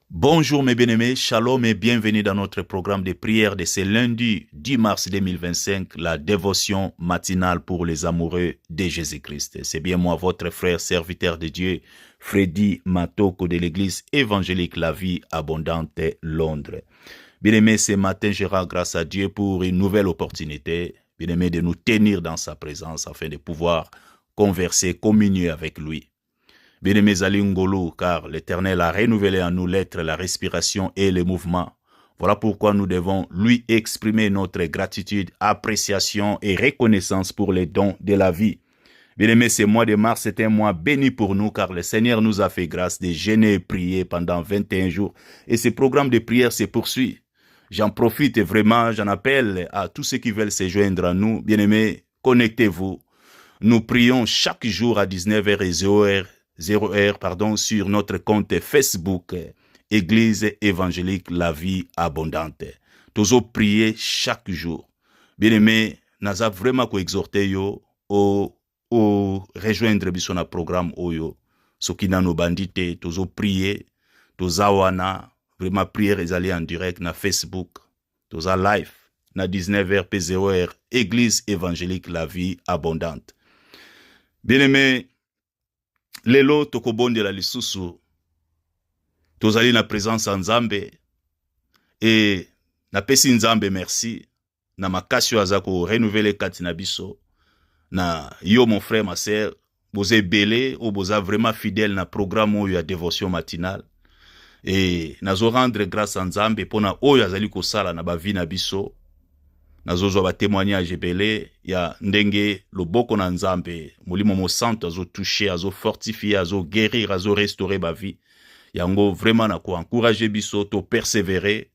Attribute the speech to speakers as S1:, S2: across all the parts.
S1: Bonjour mes bien-aimés, shalom et bienvenue dans notre programme de prière de ce lundi 10 mars 2025, la dévotion matinale pour les amoureux de Jésus-Christ. C'est bien moi, votre frère serviteur de Dieu, Freddy Matoko de l'église évangélique La Vie Abondante, Londres. Bien-aimés, ce matin, je rends grâce à Dieu pour une nouvelle opportunité, bien-aimés, de nous tenir dans sa présence afin de pouvoir converser, communier avec lui. Bien-aimés Ngolo, car l'Éternel a renouvelé en nous l'être, la respiration et le mouvement. Voilà pourquoi nous devons lui exprimer notre gratitude, appréciation et reconnaissance pour les dons de la vie. Bien-aimés, ce mois de mars est un mois béni pour nous car le Seigneur nous a fait grâce de jeûner et prier pendant 21 jours. Et ce programme de prière se poursuit. J'en profite vraiment, j'en appelle à tous ceux qui veulent se joindre à nous. Bien-aimés, connectez-vous. Nous prions chaque jour à 19h et 0h, sur notre compte Facebook, Église évangélique La Vie Abondante. Toujours prier chaque jour. Bien-aimé, nous avons vraiment exhorté yo au rejoindre bisona programme oyo. Ce qui n'a nos bandité, toujours prier, toujours wana, vraiment prier et aller en direct na Facebook, toujours live, na 19h p 0h, Église évangélique La Vie Abondante. Bien-aimé, lelo tokobondela lisusu tozali na présence en Nzambe et napesi Nzambe merci na makasi oyo aza ko renouveler kati na biso na yo mon frère ma sœur boza ebele oyo boza vraiment fidèle na programme oyo ya dévotion matinale et nazo rendre grâce à Nzambe mpona oyo azali kosala na bavi na biso nazozwa ba témoignage ebele ya ndenge loboko na Nzambe molimo mosantu azo toucher, azo fortifier, azo guérir, azo restaurer ba vie. Yango vraiment na ko encourager biso to persévérer,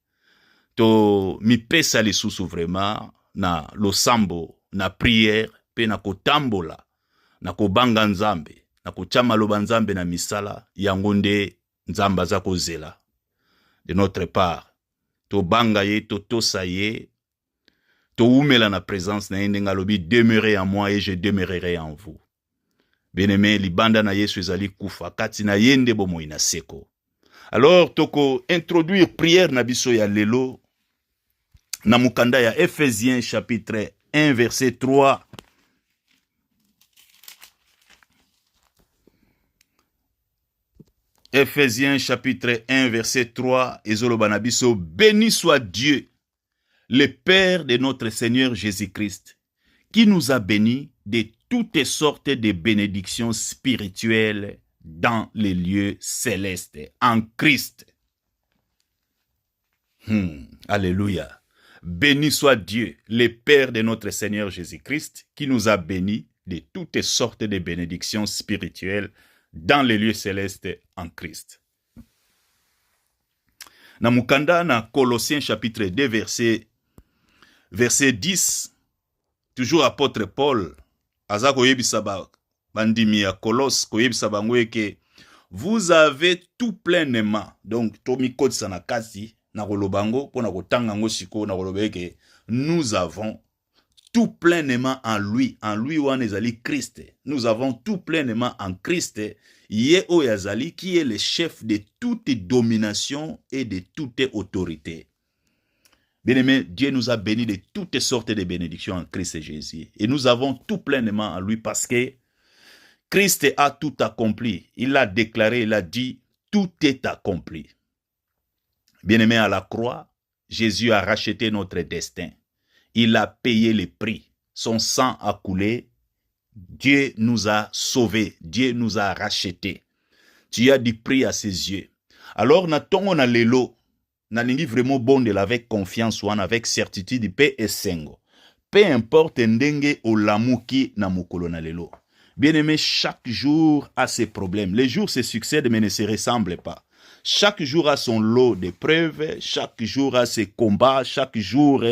S1: to mipesa lisusu vraiment na losambo, na prière, pe na kotambola, na kobanga Nzambe, na kochama loba Nzambe na misala, yango nde Nzamba za kozela. De notre part, to banga ye, to tosa ye, to umela na présence na yendenga lobi demeurer en moi et je demeurerai en vous. Bien-aimé, libanda na Yesu ezali kufa kati na yende bomo ina seko. Alors toko introduire prière na biso ya lelo na mukanda ya Ephésiens chapitre 1 verset 3. Ephésiens chapitre 1 verset 3 ezoloba na biso béni soit Dieu le Père de notre Seigneur Jésus-Christ, qui nous a bénis de toutes sortes de bénédictions spirituelles dans les lieux célestes, en Christ. Alléluia. Béni soit Dieu, le Père de notre Seigneur Jésus-Christ, qui nous a bénis de toutes sortes de bénédictions spirituelles dans les lieux célestes, en Christ. Na mukanda na Colossiens chapitre 2 verset 10, toujours apôtre Paul, aza koyebisa bandimi ya Colosse, koyebisa bango que vous avez tout pleinement, donc tomi kodisa na kasi na kolobango pona kotanga ngo siko na kolobe que nous avons tout pleinement en lui wana ezali Christ. Nous avons tout pleinement en Christ, ye oyazali qui est le chef de toute domination et de toute autorité. Bien-aimé, Dieu nous a bénis de toutes sortes de bénédictions en Christ Jésus. Et nous avons tout pleinement en lui parce que Christ a tout accompli. Il a déclaré, il a dit, tout est accompli. Bien-aimé, à la croix, Jésus a racheté notre destin. Il a payé le prix. Son sang a coulé. Dieu nous a sauvés. Dieu nous a rachetés. Tu as du prix à ses yeux. Alors, on a l'élo. Nalingi vraiment bon avec confiance ou avec certitude pe esengo. Peu importe ndenge olamuki na mukolo na lelo. Bien-aimé, chaque jour a ses problèmes. Les jours se succèdent mais ne se ressemblent pas. Chaque jour a son lot d'épreuves, chaque jour a ses combats, chaque jour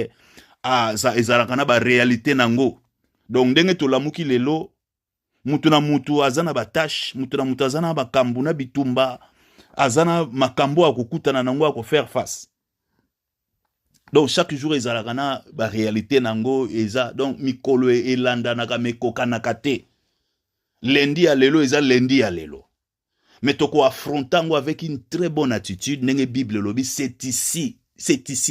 S1: a ezalakana ba réalité nango. Donc ndenge tolamuki lelo, mutu na mutu azana ba tâche, mutu na mutu azana ba kambuna bitumba. Azana makambo a kokutana nango a ko faire face. Donc chaque jour ezalakana ba réalité nango eza donc mikolo elanda naka mekoka nakate. Lundi à lelo eza lundi à lelo. Mais toko affrontant avec une très bonne attitude, nenge Bible lobby, c'est ici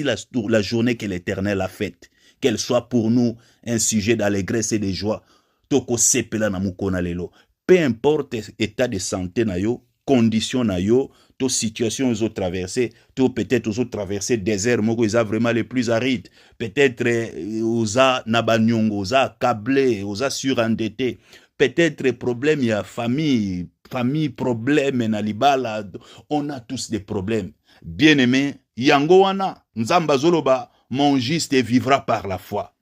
S1: la journée que l'Éternel a faite. Qu'elle soit pour nous un sujet d'allégresse et de joie. Toko sepela na mukona lelo. Peu importe état de santé na yo, condition na yo, to situation aux autres traversées, to peut-être aux autres traversées désert, moko ils vraiment les plus arides. Peut-être osa nabanyongo, osa câblé, osa surendetté. Peut-être problème, il y a famille, problème, na libala. On a tous des problèmes. Bien-aimé, yango wana, nzamba zoloba, mon juste vivra par la foi.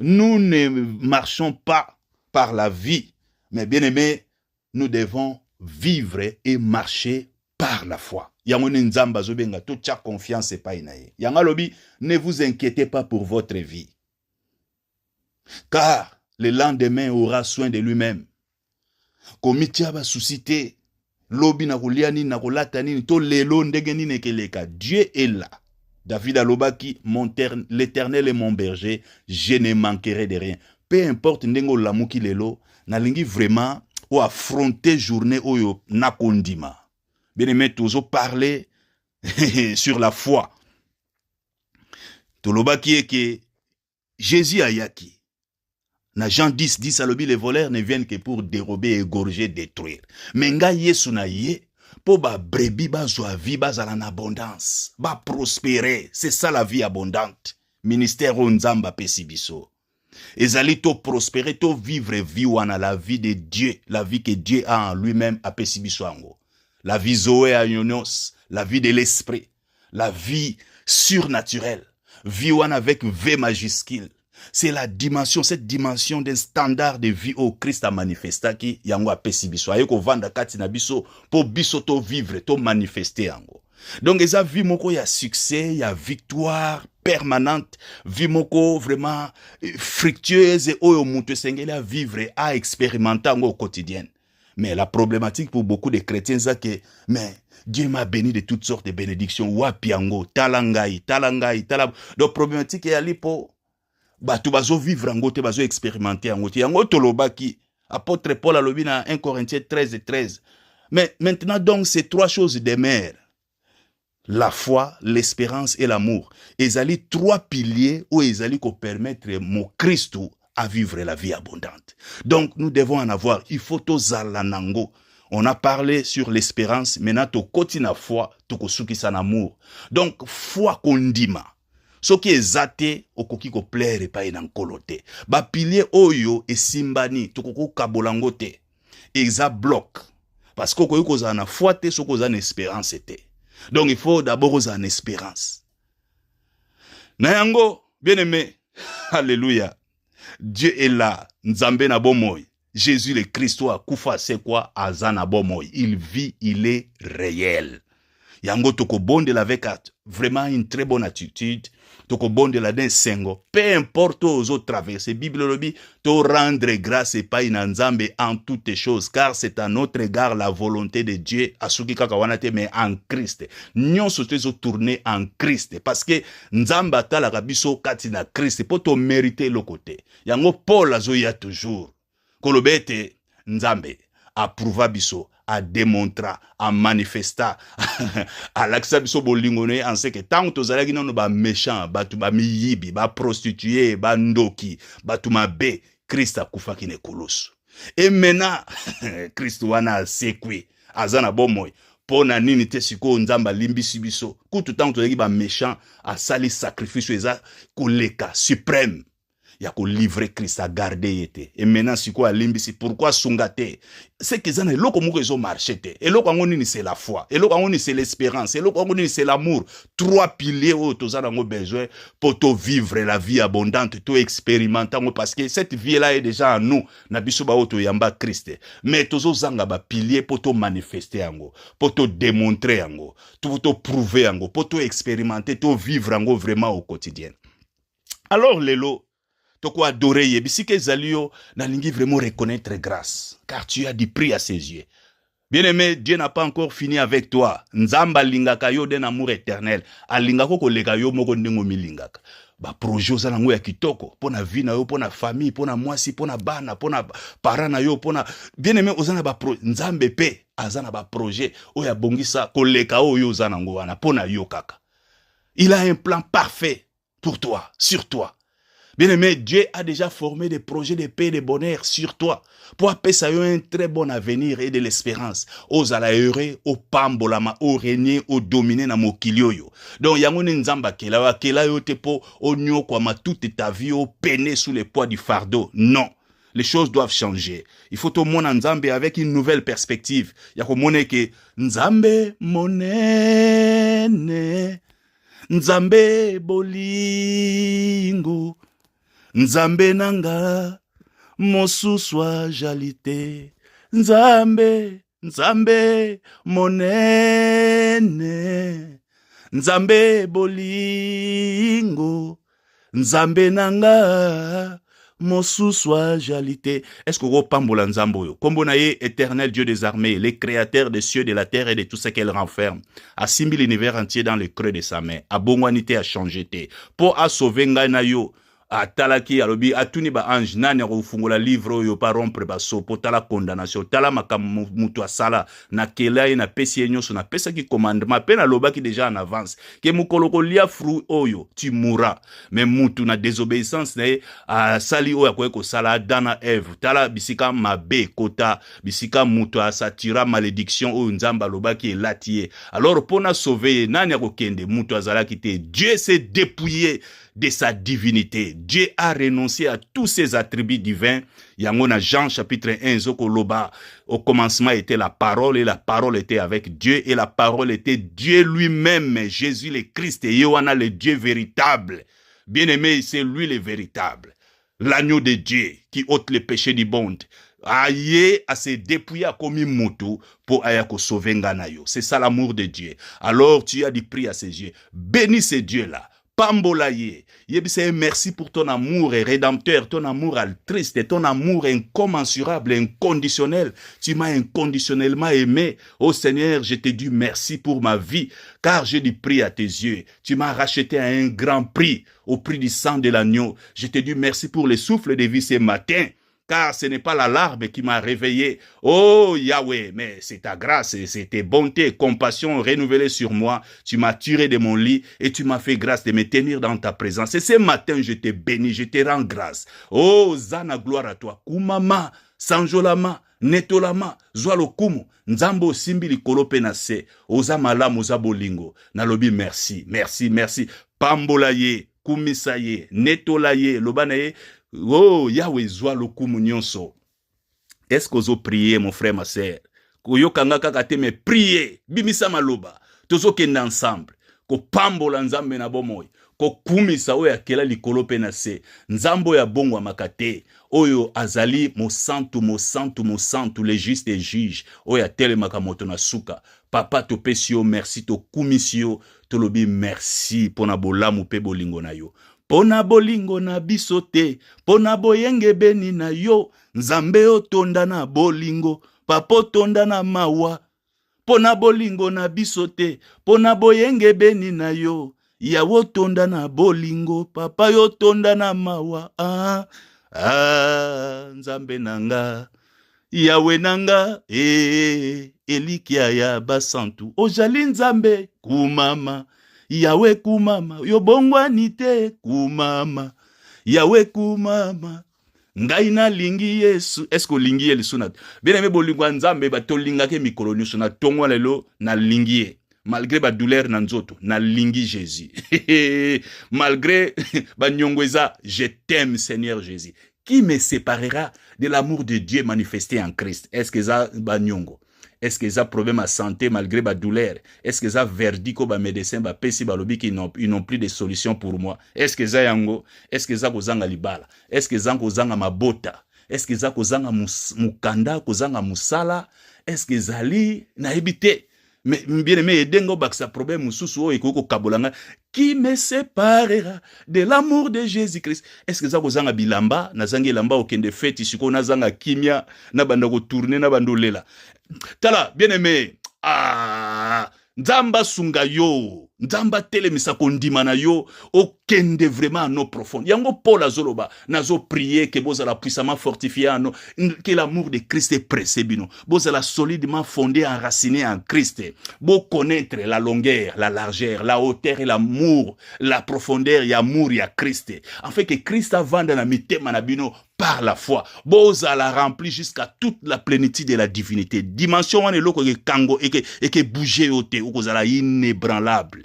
S1: Nous ne marchons pas par la vie, mais bien-aimé, nous devons vivre et marcher par la foi. Yango nzamba zobenga, toute confiance et pas inaye. Yanga lobi, ne vous inquiétez pas pour votre vie. Car le lendemain aura soin de lui-même. Komitia ba suscité, lobi na kolia nini na kolata nini, to lelo ndenge nini keleka. Dieu est là. David alobaki, l'Éternel est mon berger, je ne manquerai de rien. Peu importe ndengo lamuki lelo, nalingi vraiment ou affronter journée oyo nakondima. Bien aimé, toujours parler sur la foi. Tolobaki est que Jésus a yaki. Na Jean 10, 10 alobi, les voleurs ne viennent que pour dérober, égorger, détruire. Mais nga yesu na ye, po ba brebis ba zwa vie, ba zala en abondance, ba prospérer. C'est ça la vie abondante. Ministère onzamba pesibiso. Ezali to prospérer, to vivre vie wana, la vie de Dieu, la vie que Dieu a en lui-même a pesibiso ango. La vie Zoé a Yonos, la vie de l'esprit, la vie surnaturelle. Vie wana avec V majuscule. C'est la dimension, cette dimension d'un standard de vie au Christ a manifesté qui yango a pesi biso. Ayeko vanda kati na biso, po biso to vivre, to manifester yango. Donc, eza vie moko ya succès, ya victoire permanente, vie moko vraiment fructueuse, oyo mutu sengeli a vivre, a expérimenter yango au quotidien. Mais la problématique pour beaucoup de chrétiens, c'est que, mais Dieu m'a béni de toutes sortes de bénédictions. Wapiango, talangai. Donc, problématique est ali po batu bazo vivre en gote, bazo expérimenter en gote. Yango tolobaki, apôtre Paul a lobi na 1 Corinthiens 13 et 13. Mais maintenant donc, c'est trois choses des mères. La foi, l'espérance et l'amour. Ezali trois piliers où ezali ko permettre mon Christ à vivre la vie abondante. Donc, nous devons en avoir. Il faut to zalanango. On a parlé sur l'espérance, maintenant to koti na foi, to kosuki san amour. Donc, foi kondima. Ce qui est zate, okoki ko plaire pa ina nkolote. Ba pilier oyo e simbani, to koko kabolango te. Exa bloc. Parce que okoki ko zana foi te, so ko zana espérance te. Donc, il faut d'abord zana espérance. Na yango, bien aimé, alléluia. Dieu est là, Nzambe na bomoy. Jésus le Christ, Koufa, c'est quoi? Azana bomoy. Il vit, il est réel. Yango toko bonde avec vraiment une très bonne attitude. Toko bonde la den sengo. Peu importe aux autres traversées. Bible le dit, to rendre grâce et pas in Nzambe en toutes choses. Car c'est à notre égard la volonté de Dieu. Asuki kakawanate, mais en Christ. Nyon sote zo tourner en Christ. Parce que Nzamba ta la rabiso katina Christ. Po to mériter le côté. Yango Paul azo ya toujours. Kolobete Nzambe. Approuva biso. A démontra, a manifesta, a laksa biso bolingone, en ce que tant que tozalaki non ba méchant, batu ba miyibi, ba prostitué, ba ndoki, batu mabe, Christ a kufaki ne kolosu. Et maintenant, Christ wana sekwe, azana bomoy, pona nini te siko nzamba limbisi biso, kutu tant que tozalaki ba méchant, a sali sacrifice eza koleka suprême. Il y a qu'on livrer Christ à garder été. Et maintenant, c'est quoi l'imbisi? Pourquoi sungate? C'est que ça n'est pas comme ils ont marché. Et là, c'est la foi. Et là, c'est l'espérance. Et là, c'est l'amour. Trois piliers où tu as besoin pour te vivre la vie abondante, te expérimenter. Parce que cette vie-là est déjà en nous. Nabiso ba oto yamba Christ. Mais tu as ba piliers pour te manifester, pour te démontrer, pour te prouver, pour te expérimenter, te vivre vraiment au quotidien. Alors, Lélo, toko adorer yebisi ke zalio na lingi vraiment reconnaître grâce car tu as du prix à ses yeux. Bien-aimé, Dieu n'a pas encore fini avec toi. Nzamba lingaka yo d'un amour éternel. Alingako ko lega yo moko ndenge milingaka. Ba projet ozala ngo ya kitoko, pona vie na yo, pona famille, pona mwasi, pona bana, pona parents na yo, pona bien-aimé ozana ba nzambe pe azana ba projet oya bongisa koleka oyo ozana ngo wana pona yo kaka. Il a un plan parfait pour toi, sur toi. Bien-aimé, Dieu a déjà formé des projets de paix et de bonheur sur toi. Pour appeler un très bon avenir et de l'espérance. Aux alaheureux, au pambolama, au régner, au dominer na mokilioyo. Donc, yangone nzamba kela yo te po, au nyo kwa ma toute ta vie, au peiner sous le poids du fardeau. Non. Les choses doivent changer. Il faut au monde nzambe avec une nouvelle perspective. Yako mone ke nzambe monene, nzambe bolingo. Nzambe nanga mosuswa jalite, nzambe monene, nzambe bolingo, nzambe nanga mosuswa jalite. Est-ce que vous pambola nzambo yo? Kombo na ye éternel Dieu des armées, le créateur des cieux, de la terre et de tout ce qu'elle renferme, a simbi l'univers entier dans le creux de sa main, a bongwanité a changé te, pour a sauver ngai na yo. Atalaki alobi atuni ba ange nani ya kofungola livre yo pa rompre ba sopo tala condamnation tala makamu mutu asala na kelai na pesi nyonso na pesa ki commandement pe na lobaki déjà en avance ke mukoloko lia fruit oyo tu mourras mais mutu na désobéissance na sali oyo ko sala dana Eve tala bisika mabe kota bisika mutu asatira malédiction oyo nzamba lobaki elatie alors pona sauver nani ya kokende mutu azalaki te. Dieu s'est dépouillé de sa divinité. Dieu a renoncé à tous ses attributs divins. Yangona Jean chapitre 1, Zoko Loba, au commencement était la parole et la parole était avec Dieu et la parole était Dieu lui-même, Jésus le Christ et Yohana le Dieu véritable. Bien-aimé, c'est lui le véritable. L'agneau de Dieu qui ôte les péchés du monde. Aïe à se dépouiller comme un moto pour ayako sauver nganayo. C'est ça l'amour de Dieu. Alors tu as dit prier à ses yeux. Bénis ce Dieu-là. Pambolaye, yebise merci pour ton amour rédempteur, ton amour altruiste, ton amour incommensurable, inconditionnel. Tu m'as inconditionnellement aimé. Oh Seigneur, je te dis merci pour ma vie, car je dis prie à tes yeux. Tu m'as racheté à un grand prix, au prix du sang de l'agneau. Je te dis merci pour le souffle de vie ce matin. Car ce n'est pas l'alarme qui m'a réveillé. Oh Yahweh, mais c'est ta grâce, c'est tes bontés, compassion renouvelées sur moi. Tu m'as tiré de mon lit et tu m'as fait grâce de me tenir dans ta présence. Et ce matin, je te bénis, je te rends grâce. Oh Zana, gloire à toi. Kumama, Sanjolama, Netolama, Zwalokumu, Nzambo Simbili Kolope Nase, Oza Malam, Oza Bolingo. Nalobi, merci, merci, merci. Pambolaye, Kumisaye, Netolaye, Lobanaye. Oh, Yahweh zoa lokumu nyonso. Est-ce que vous avez prié, mon frère, ma sœur? Koyo kanga kakate me prier. Bimisa maloba. Tozo kende ensemble. Ko pambola nzambe na bomoy. Ko kumisa oya kela likolo pe na se. Nzambo ya bongo makate. Oyo azali mo santu, le juste et juge. Oya tele makamoto na suka. Papa to pesio merci to kumisio. To lobi merci pona bolamu pe bolingo na yo. Pona bolingo na biso te, pona boyenge beni na yo, nzambe otonda na bolingo, papa otonda na mawa. Pona bolingo na biso te, pona boyenge beni na yo, yawo otonda na bolingo, papa yotonda na mawa. Nzambe nanga, yawe nanga, elikia ya basantu, ojali nzambe kumama. Yawe kumama, yobongwani te kumama. Yawe kumama, ngai na lingi Yesu. Est-ce que lingi Yesu na? Bien aimé bolingwa nzambe ba tolinga ke mikolo nyuso na tongwa lelo na lingi. Malgré ba douleur na nzoto na lingi Jésus. Malgré ba nyongweza, je t'aime Seigneur Jésus. Qui me séparera de l'amour de Dieu manifesté en Christ? Est-ce que ça ba nyongo? Est-ce que ça problème à santé malgré ma douleur? Est-ce que ça verdict comme médecin ba pesi balobi qui n'ont plus de solution pour moi? Est-ce que ça yango? Est-ce que ça kozanga libala? Est-ce que ça kozanga mabota? Est-ce que ça kozanga mukanda kozanga musala? Est-ce que zali na ebité? Mais bien aimé edengo baksa problème mususu o ekoko kabolanga. Qui me séparera de l'amour de Jésus-Christ? Est-ce que ça kozanga bilamba na zangi lamba okende fete siko na zanga kimia na banda ko tourner na bandolela? Tala, bien aimé. Ah, Nzamba sunga yo. Nzamba telemisa kondima na yo. Okende vraiment no profond. Yango Paul azoloba. Nazo prier que bozala puissamment fortifié en que l'amour de Christ est pressé bino. Bozala solidement fondé, enraciné en Christ. Bo connaître la longueur, la largeur, la hauteur et l'amour, la profondeur et amour ya Christ. En fait que Christ a vendu na mitema na bino par la foi. Bozala rempli jusqu'à toute la plénitude de la divinité. Dimension wane loko ke kango et que bouger ote ou kozala inébranlable.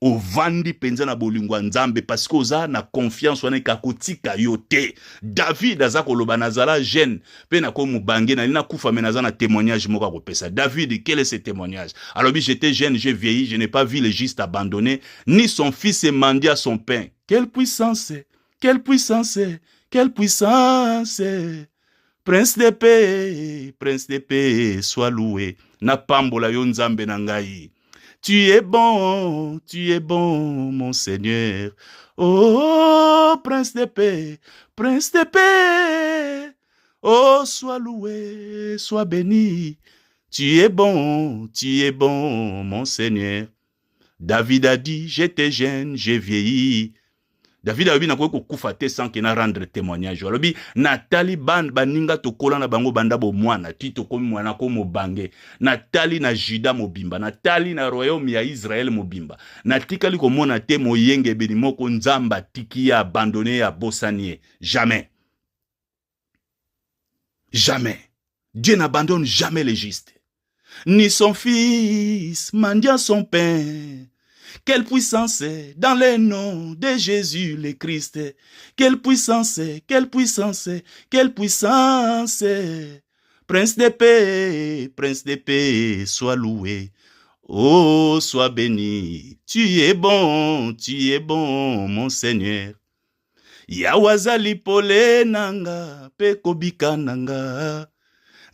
S1: O vandi penza na bolingwa nzambe parce que oza na confiance wana kakotika yote. David aza koloba nazala jeune pe na ko mubange na kufa menaza na témoignage moko kopesa. David, quel est ce témoignage? Alors bi j'étais jeune, j'ai vieilli, je n'ai pas vu le juste abandonné, ni son fils mendier son pain. Quelle puissance! Quelle puissance! Quelle puissance! Prince de paix, sois loué. Na pambola yo nzambe na ngai. Tu es bon, mon Seigneur. Oh, Prince de paix, oh, sois loué, sois béni. Tu es bon, mon Seigneur. David a dit, j'étais jeune, j'ai vieilli. David a dit, na ko kufa te sans que na rendre témoignage. Alobi, Natali ban baninga to kola na bango banda bo mwana, tito komi mwana ko mobange. Natali na Juda mobimba, Natali na royaume ya Israël mobimba. Natikali ko mona te moyenge beni moko nzamba tiki ya abandonné ya bosanie. Jamais. Jamais. Dieu n'abandonne jamais les justes. Ni son fils mendia son pain. Quelle puissance est dans le nom de Jésus le Christ. Quelle puissance est, quelle puissance est, quelle puissance est. Prince de paix, sois loué. Oh, sois béni. Tu es bon, mon Seigneur. Yawazali pole nanga, pe kobika nanga.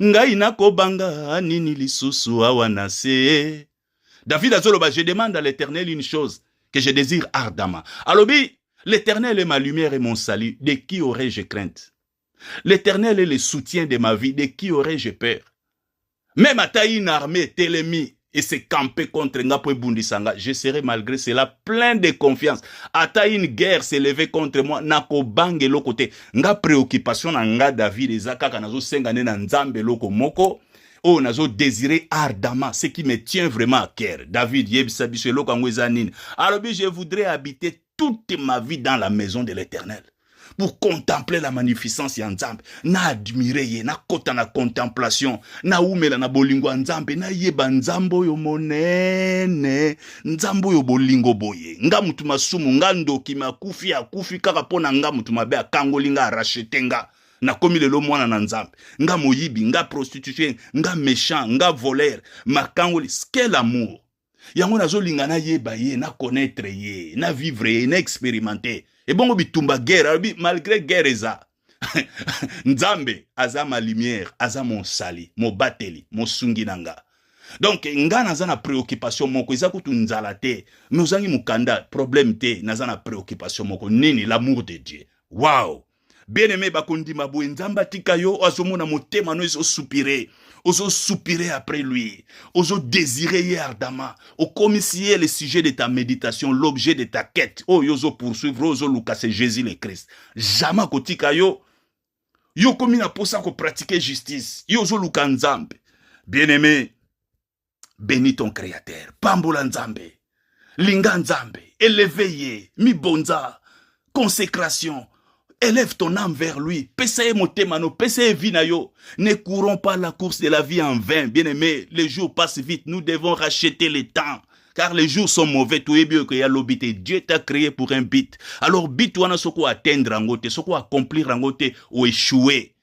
S1: Ngai nakobanga nini lisusu awanase. David azoloba, je demande à l'Éternel une chose que je désire ardemment. Alobi, l'Éternel est ma lumière et mon salut. De qui aurais-je crainte? L'Éternel est le soutien de ma vie. De qui aurais-je peur? Même à taille une armée télémi et se camper contre Ngapo et Bundisanga, je serai malgré cela plein de confiance. À taille une guerre s'est levée contre moi, nako bange l'autre côté. Nga préoccupation na nga David et Zaka nazo sengane na nzambe loko moko. Oh, nazo désiré ardemment ce qui me tient vraiment à cœur. David, yebisabiselo kangwezanine. Alors, je voudrais habiter toute ma vie dans la maison de l'Éternel. Pour contempler la magnificence ya nzambe. Na admirer ye, na kota na contemplation. Na umela na bolingo nzambe. Na yeba nzambo yo monene. Nzambo yo bolingo boye. Nga mutu masumu, nga ndoki makufi akufi kaka pona nga mutu mabe akangoli nga arachete nga. Na komi lelo mwana na nzambe. Nga moyibi, nga prostitution, nga méchant, nga voleur. Makangoli, quel amour. Yango nazo lingana yeba ye, na connaître ye, na vivre ye, na expérimenter. Et bon, bitumba guerre, malgré guerre eza. Nzambe, aza ma lumière, aza mon sali, mon bateli, mon sunginanga. Donc, nga naza na préoccupation moko, eza kutu nzala te. Mais ozangi mukanda, problème te, naza na préoccupation moko. Nini, l'amour de Dieu. Wow! Bien-aimé bakondi mabou nzamba tika yo azomona motema no ozo soupirer après lui, ozo désirer ardemment, au comme si est le sujet de ta méditation, l'objet de ta quête. Oh yozo poursuivre, ozo luka c'est Jésus le Christ. Jamais kotika yo komi na posa ko pratiquer justice. Yozo luka nzambe. Bien-aimé, bénis ton créateur. Pambola nzambe. Linga nzambe. Élevé mi bonza. Consécration. Élève ton âme vers lui. Pessaye motemano, pessaye vinayo. Ne courons pas la course de la vie en vain. Bien-aimé, les jours passent vite. Nous devons racheter le temps. Car les jours sont mauvais. Tu es bien que y a l'obité. Dieu t'a créé pour un but. Alors, but, tu as ce atteindre en côté, ce accomplir en côté ou échouer.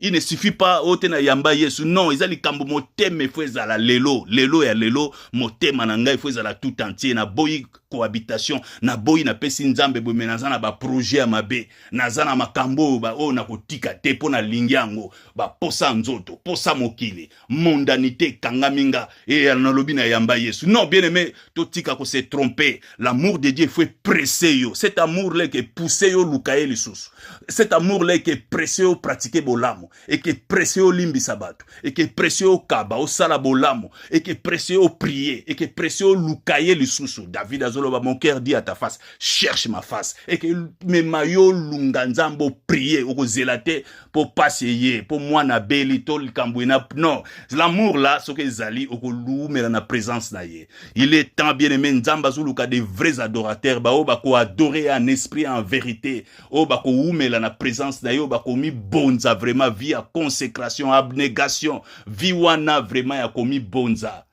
S1: Il ne suffit pas otena yamba yesu. Non, ils allaient kambo moteme fweza la lelo. Lelo ya lelo. Motema nanga fweza la tout entier. Na boyi cohabitation na boyi na pesi nzambe boye naza na ba projet ya mabe naza na makambo ba o na kotika te po na lingiango ba posa nzoto posa mokili mondanité kangaminga et na lobi na yamba Yesu. Non, bien aimé, totika ko se tromper. L'amour de Dieu faut presser yo. Cet amour là qui est poussé yo lukaye lisusu. Cet amour là qui est pressé yo pratiquer bolamo et qui est pressé yo limbi sabato et qui est pressé yo kaba au sala bolamo et qui est pressé yo prier et qui est pressé yo lukaye lisusu. David azoloba mon cœur dit à ta face, cherche ma face et que me mayo lunganzambo prier au zelate pour passer pour moi na beli to likambwina. Non, l'amour là ce que zali au mais dans la présence naie. Il est temps bien aimé nzamba zuluka des vrais adorateurs ba o ba ko adorer en esprit en vérité. O ba ko mais dans la présence naie o ba ko mi bonza vraiment vie à consécration, abnégation, vie wana vraiment ya komi bonza.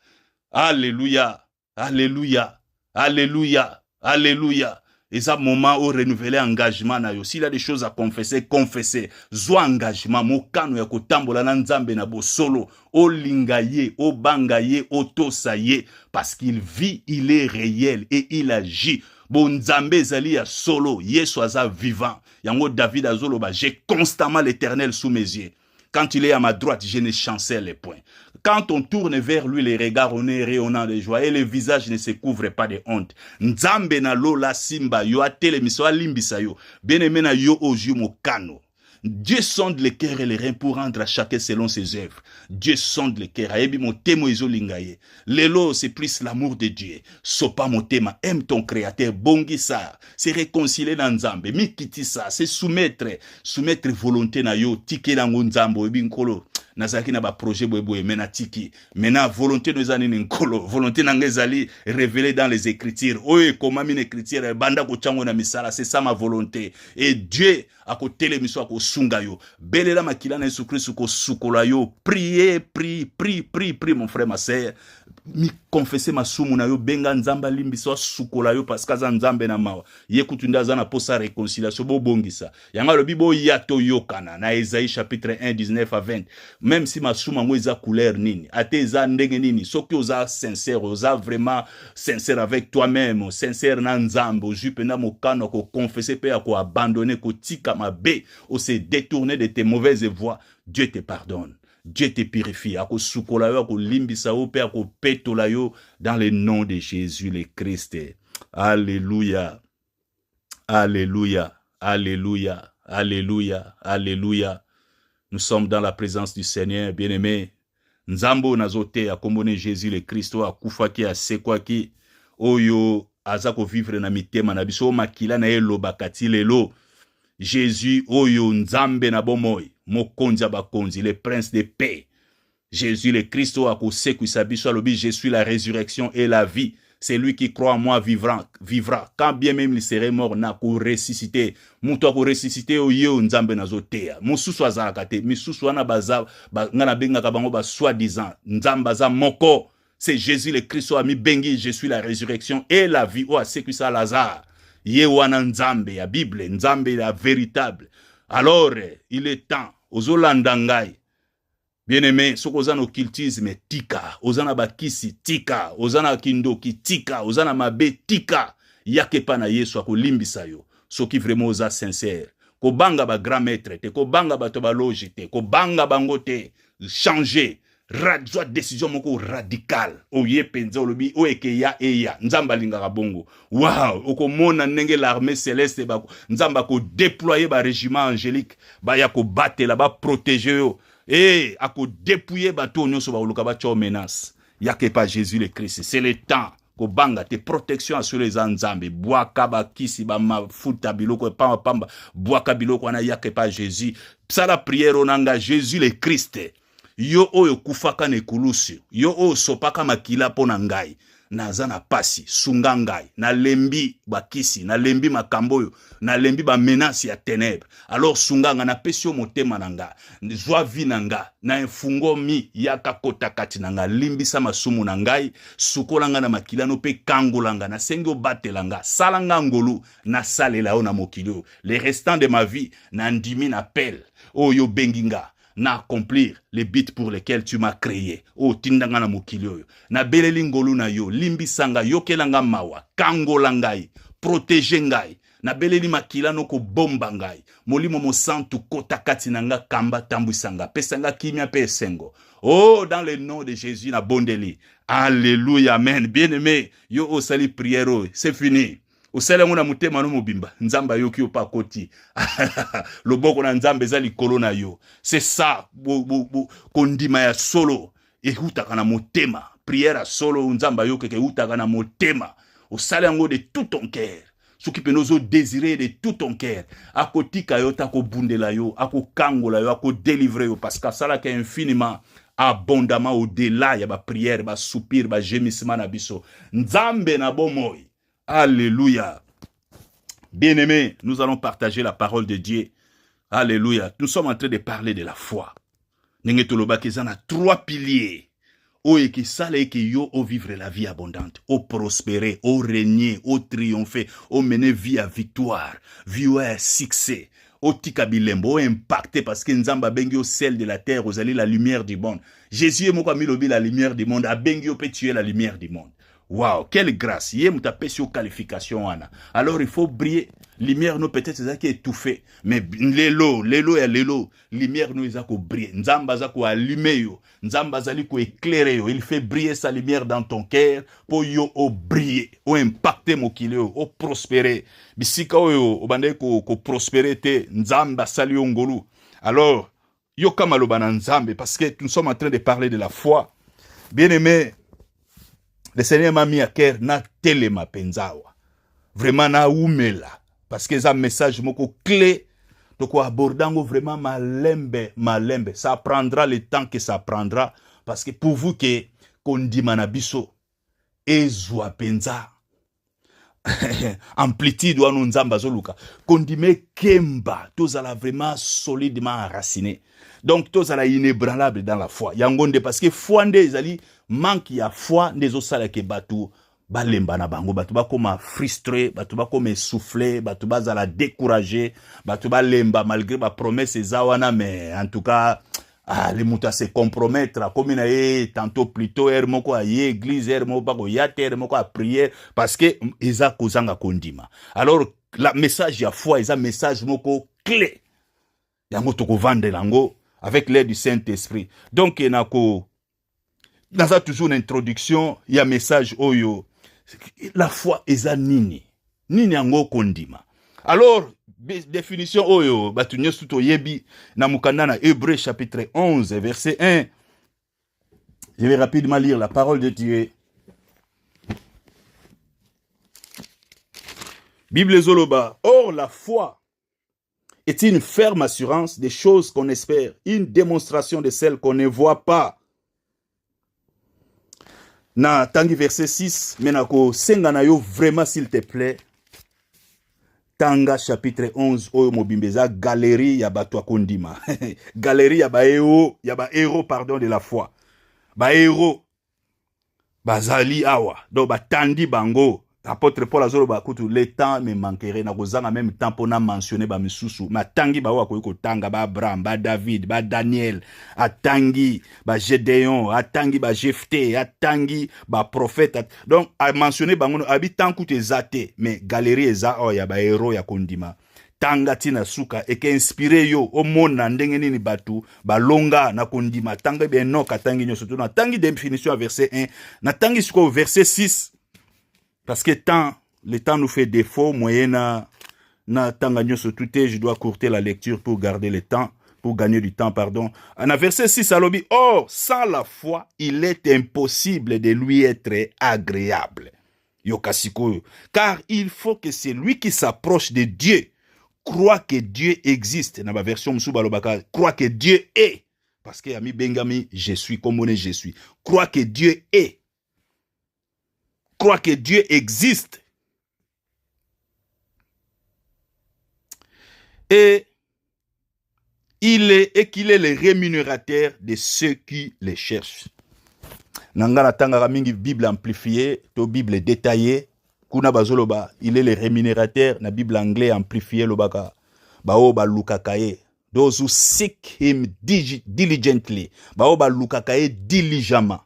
S1: Alléluia. Alléluia. Alléluia. Alléluia. Et ça, moment où renouveler engagement na yo. S'il y a des choses à confesser, confesser. Zwa engagement. Mokano ya kotambola na nzambe na bo solo. O lingaye, o bangaye, o tosaye. Parce qu'il vit, il est réel et il agit. Bon nzambe zali ya solo. Yesu aza vivant. Yango David azoloba. J'ai constamment l'Éternel sous mes yeux. Quand il est à ma droite, je ne chancelle les poings. Quand on tourne vers lui, les regards, on est rayonnant de joie et le visage ne se couvre pas de honte. Nzambe na lola simba, yo atele miso alimbisa yo. Bien-aimé na yo oju mokano. Dieu sonde les cœurs et les reins pour rendre à chacun selon ses œuvres. Dieu sonde les cœurs. Ayebi mon témo izo lingaye. Lelo, c'est plus l'amour de Dieu. Sopa mon téma. Aime ton créateur. Bongi ça. C'est réconcilier dans Nzambe. Mikiti ça. C'est soumettre volonté na yo. Tike na nzambo. Ebi nkolo. Nazaki na ba projet boye mena tiki. Mena volonté nous anine nkolo. Volonté na ngezali révélée dans les écritures. Oye, comment mine écriture. Banda ko chango na misala. C'est ça ma volonté. Et Dieu, a ko tele miso a ko sunga yo. Belela makila na Yesu Christ ko sukola yo. Priez, prie, mon frère, ma sœur. Mi confesser ma sumu na yo. Benga nzamba limbiso sukola yo. Parce que nzambe na mawa. Ye kutunda zana posa réconciliation. Bo bongisa. Yanga lo bibo yato yokana. Na Esaïe chapitre 1, 19 à 20. Même si ma sumu ngo eza couleur nini. Ate eza ndenge nini. Soki oza sincère. Oza vraiment sincère avec toi-même. Sincère na nzambe. Ojupe na mokano ko confesser pe ko abandonner ko tika mabe. O se détourner de tes mauvaises voies. Dieu te pardonne. Dieu te purifie. Ako sukola yo, ako limbisa yo, pe ako petola yo, dans le nom de Jésus le Christ. Alléluia. Alléluia. Alléluia. Alléluia. Alléluia. Nous sommes dans la présence du Seigneur, bien-aimé. Nzambo nazote akombone Jésus le Christ a kufaki a sekwaki oyo azako vivre na mitema na biso makila na elo bakati lelo. Jésus oyo nzambe na bomoi mokonzi bakonzi le prince de paix. Jésus le Christ a kosekwisa biso alobi je suis la résurrection et la vie. C'est lui qui croit en moi vivra. Quand bien même il serait mort, na ko ressusciter. Muto ko ressusciter oyo nzambe nazotea. Mususu azalaka te, misusu wana baza ngana benga ka bango ba soi-disant. Nzamba za moko. C'est Jésus le Christ a mi bengi, je suis la résurrection et la vie. O asekwisa Lazare. Ye wana nzambe ya Bible, nzambe la véritable. Alors, il est temps. Ozolanda ngai. Bien-aimé, ce qu'on a occultisme, tika, ozana bakisi, tika, ozana kindoki, tika, ozana mabe, tika, yake pa na Yesu ako limbisa yo, so qui vraiment oza sincère, ko banga ba grand maître te, ko banga ba to ba loge te, ko banga bango te, changer, soit décision moko radical, oye penza olobi, o eke ya eya, nzamba lingaka bongo, wow, oko mona nenge l'armée céleste ba, nzamba ko déployer ba régiment angélique, ba ya ko batela, ba protéger yo, et à ko dépouiller bateau nyonso ba oluka ba tcho menace yake pa Jésus le Christ. C'est le temps ko banga te protection sur les nzambe boaka ba kisi ba mafuta biloko pamba pamba boaka biloko na yake pa Jésus. Psala prière onanga Jésus le Christ. Yo oyo kufaka ne kulusi yo oyo sopaka makila pona ngai naza na pasi sunga ngai na lembi bakisi na lembi makamboyo na lembi ba menace ya ténèbres. Alors sunga nga na pesio motema nanga zwa vi nanga na enfungo mi yaka kota kati nanga limbisa masumu na ngai sukola nga na makila no pe kangolanga na sengo batelanga salanga ngolu na salela o na mokilo les restants de ma vie na ndimi na pelle oyo benginga na accomplir les buts pour lesquels tu m'as créé. Oh, tindanga na mokili oyo. Na beleli ngolu na yo, limbisanga yokelanga mawa, kangola ngai, protege ngai. Na beleli makila no ko bomba ngai. Molimo mo santu kota kati nanga kamba tambwisanga, pesanga kimia pe esengo. Oh, dans le nom de Jésus na bondeli. Alléluia, amen. Bien-aimé, yo osali prière, c'est fini. Osala ngona mutema no mobimba, nzamba yoki opa koti. Loboko na nzambe za likolo na yo. C'est ça, kondima ya solo. Ehutaka na motema. Prière à solo, nzamba yoki ke ehutaka na motema. Osala ngo de tout ton cœur. Ce qui peut nous désirer de tout ton cœur. Akotika yo tako bundela yo, ako kangola yo, ako délivrer yo. Parce que ça là est infiniment, abondamment au-delà, ya ba prière, ba soupir, ba gémissement na biso. Nzambe na bomoi. Alléluia. Bien-aimés, nous allons partager la parole de Dieu. Alléluia. Nous sommes en train de parler de la foi. Nenge toloba kezana 3 piliers. O eki sala eki yo o vivre la vie abondante, o prospérer, o régner, o triompher, o mener vie à victoire, vie à succès, o tika bilembo, o impacter parce que nzamba bengi au sel de la terre, aux allez la lumière du monde. Jésus est moko milobi la lumière du monde, a bengi au peut tuer la lumière du monde. Wow, quelle grâce. Yé moutapé sur qualification ana. Alors il faut briller. Lumière nous peut-être c'est ça qui est étouffé. Mais l'élo et l'élo. Lumière nous est briller. Nzamba zako allumer yo. Nzamba zali ko éclairer yo. Il fait briller sa lumière dans ton cœur pour yo au briller, au impacter mokili yo, au prospérer. Bisika yo obande ko prospérer te nzamba sali yo ngolu. Alors yo kama lobana nzambe parce que nous sommes en train de parler de la foi. Bien-aimé, le Seigneur m'a mis à cœur na telema penzawa. Vraiment na umela. Parce que c'est un message moko clé. Donc abordango vraiment malembe. Ça prendra le temps que ça prendra. Parce que pour vous que kondima na biso ezwa penza. Amplitude wa nzamba zoluka. Kondime kemba. Tozala vraiment solidement enraciné. Donc tozala inébranlable dans la foi. Yangonde parce que foi nde ezali manque ya foi ndezo sala ke batu balemba na bango batu ba koma frustré batu ba koma essoufflé batu ba zala découragé batu ba lemba malgré ba promesse zawana mais en tout cas les muta se compromettre comme na tantôt plutôt moko a église moko ba ko ya moko a prière parce que eza kozanga kondima. Alors la message ya foi eza message moko clé yango to ko vendre lango avec l'aide du Saint-Esprit. Donc nako dans ça toujours une introduction, il y a un message oyo. La foi est nini. Nini ango kondima. Alors, définition oyo, batunyo suto yebi, na mukanda na Hébreux chapitre 11, verset 1. Je vais rapidement lire la parole de Dieu. Bible Zoloba. Or, la foi est une ferme assurance des choses qu'on espère, une démonstration de celles qu'on ne voit pas. Na tangi verset 6, menako senga na yo vraiment s'il te plaît. Tanga chapitre 11 oyo mobimbeza galerie ya batwa kondima. Galerie ya ba héros pardon de la foi. Ba héros bazali awa. Donc ba tandi bango. Apôtre Paul azolo ba kutu le temps me manquerait na kozanga même temps pour na mentionner ba misusu ma tangi ba wa ko tanga ba Abraham ba David ba Daniel atangi ba Gédéon atangi ba Jephthé atangi ba prophète donc a mentionner bango habitant kutu ezate mais galerie eza o ya ba héros ya kondima tanga tina suka et que inspiré yo o mona ndenge nini batu ba longa na kondima tanga be no katangi nyo surtout na tangi définition à verset 1 na tangi suko verset 6. Parce que le temps nous fait défaut, moyena na tangagno se touté, je dois courter la lecture pour garder le temps, pour gagner du temps, pardon. En verset 6, Alobi, or, sans la foi, il est impossible de lui être agréable. Yokasiko. Car il faut que celui qui s'approche de Dieu croit que Dieu existe. Dans ma version Msubalobaka, croit que Dieu est. Parce que Ami Bengami, je suis, comme on est, je suis. Croit que Dieu est. Croit que Dieu existe. Et qu'il est le rémunérateur de ceux qui les cherchent. Nangana tangara mingi Bible amplifiée, to Bible détaillée, kuna bazoloba, il est le rémunérateur na Bible anglais amplifiée lobaka. Bao ba lukakaye. Those who seek him diligently. Baoba lukakae diligemment.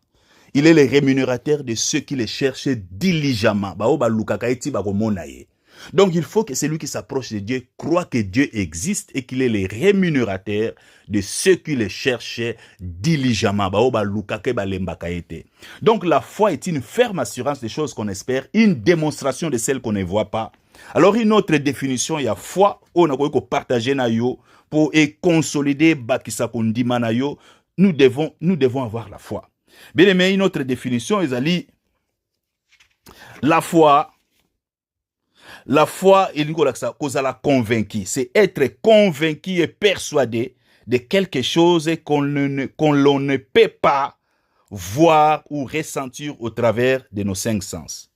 S1: Il est le rémunérateur de ceux qui le cherchent diligemment. Baoba lukakae ti bakomonaye. Donc il faut que celui qui s'approche de Dieu croit que Dieu existe et qu'il est le rémunérateur de ceux qui le cherchent diligemment. Donc la foi est une ferme assurance des choses qu'on espère, une démonstration de celles qu'on ne voit pas. Alors une autre définition, il y a foi, on a partager na yo pour consolider bakisa kondima na yo. Nous devons avoir la foi. Bien aimé, une autre définition, ils la foi. La foi, il dit qu'on l'a convaincu. C'est être convaincu et persuadé de quelque chose qu'on ne peut pas voir ou ressentir au travers de nos 5 sens.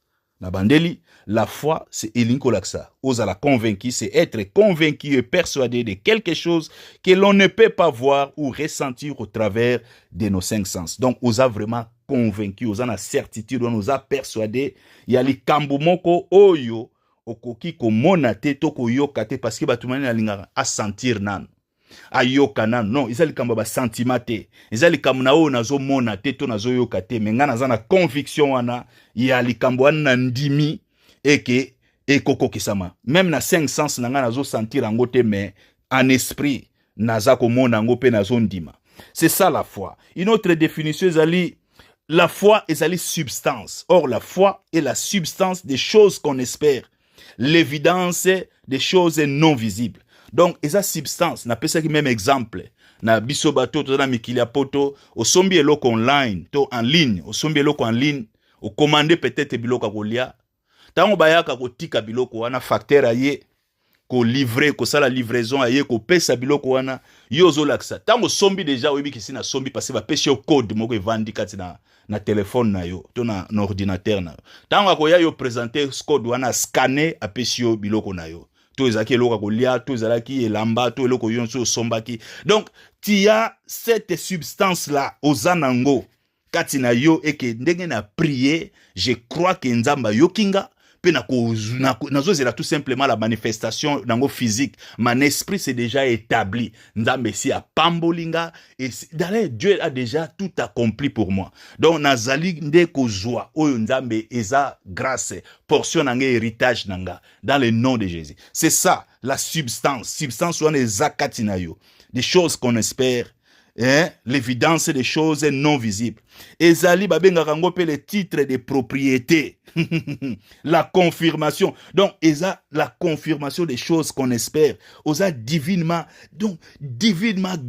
S1: La foi, c'est il dit qu'on l'a convaincu, c'est être convaincu et persuadé de quelque chose que l'on ne peut pas voir ou ressentir au travers de nos 5 sens. Donc, on a vraiment convaincu, on a la certitude, on nous a persuadé. Il y a les kambumoko oyo. Okoki komona te to koyoka te parce que batumani alingaka a sentir nan a yoka nan non ezali kamba ba sentiment te ezali kamuna o nazo mona te to nazo yoka te mais ngana zana conviction wana ya likambo wana ndimi eke ekoko kisama même na 5 sens na ngana nazo sentir ango te mais en esprit naza komona ango pe nazo ndima. C'est ça la foi. Une autre définition ezali la foi ezali substance. Or la foi est la substance des choses qu'on espère. L'évidence des choses non visibles. Donc, esa substance, na pesa ki même exemple. Na biso bato, to na mikili poto, o sombi eloko online, to en ligne, o sombi eloko en ligne, o commande peut-être biloko kolia. Tango bayaka ko tika biloko wana facteur aye, ko livrer, ko sala livraison aye, ko pesa biloko wana, yo zo laksa. Tango sombi déjà oyebi kisi na sombi parce ba pesi yo code moko evandi kati na téléphone na yo, to na ordinateur na yo. Tango akoya yo présenter code wana scanner apesi yo biloko na yo. To ezaki eloko kolia, to ezalaki elamba, to eloko yonso sombaki. Donc, tu as cette substance là ozanango kati na yo et que ndenge na prier, je crois que nzamba yokinga. Puis na tout simplement la manifestation dans physique. Mon esprit s'est déjà établi. Nzambe si a pambolinga et d'ailleurs Dieu a déjà tout accompli pour moi. Donc nazali nde kozwa oyo nzambe eza grâce portion nanga héritage nanga dans le nom de Jésus. C'est ça la substance wana ezakati na yo. Des choses qu'on espère. L'évidence des choses non visibles. Ezali babengaka ngo pe le titre de propriété. La confirmation. Donc, eza la confirmation des choses qu'on espère. Oza divinement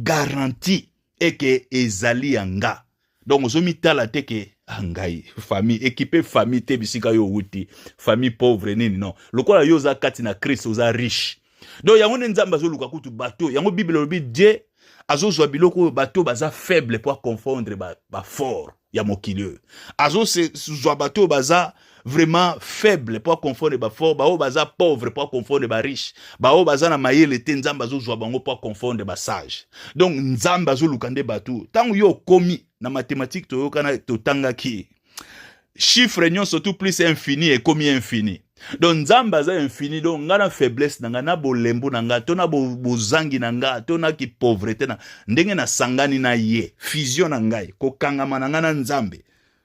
S1: garanti et que ezali anga. Donc, ozomi tala te ke angai famille équipé famille te bisika yo wuti famille pauvre nini non. Lokola yo za kati na Christ oza riche. Donc yango nzamba zo luka kutu bateau. Yango Bible lobi Dieu azo zwa biloko bateau baza faible pour confondre ba fort ya mokili. Azo se zwa bateau baza vraiment faible pour confondre ba fort, ba o baza pauvre pour confondre ba riche, ba o baza na mayele te nzamba zo zwa bango pour confondre ba sage. Donc nzamba zo lukande bateau. Tango yo komi na mathématique to yokana to tangaki chiffre nyonso tout plus infini et komi infini. Donc nzamba za infini donc ngana faiblesse nanga na bolembo nanga to na bozangi nanga to na ki pauvreté na ndenge na sangani na ye fusion na ngai ko kangama nanga na nzambe.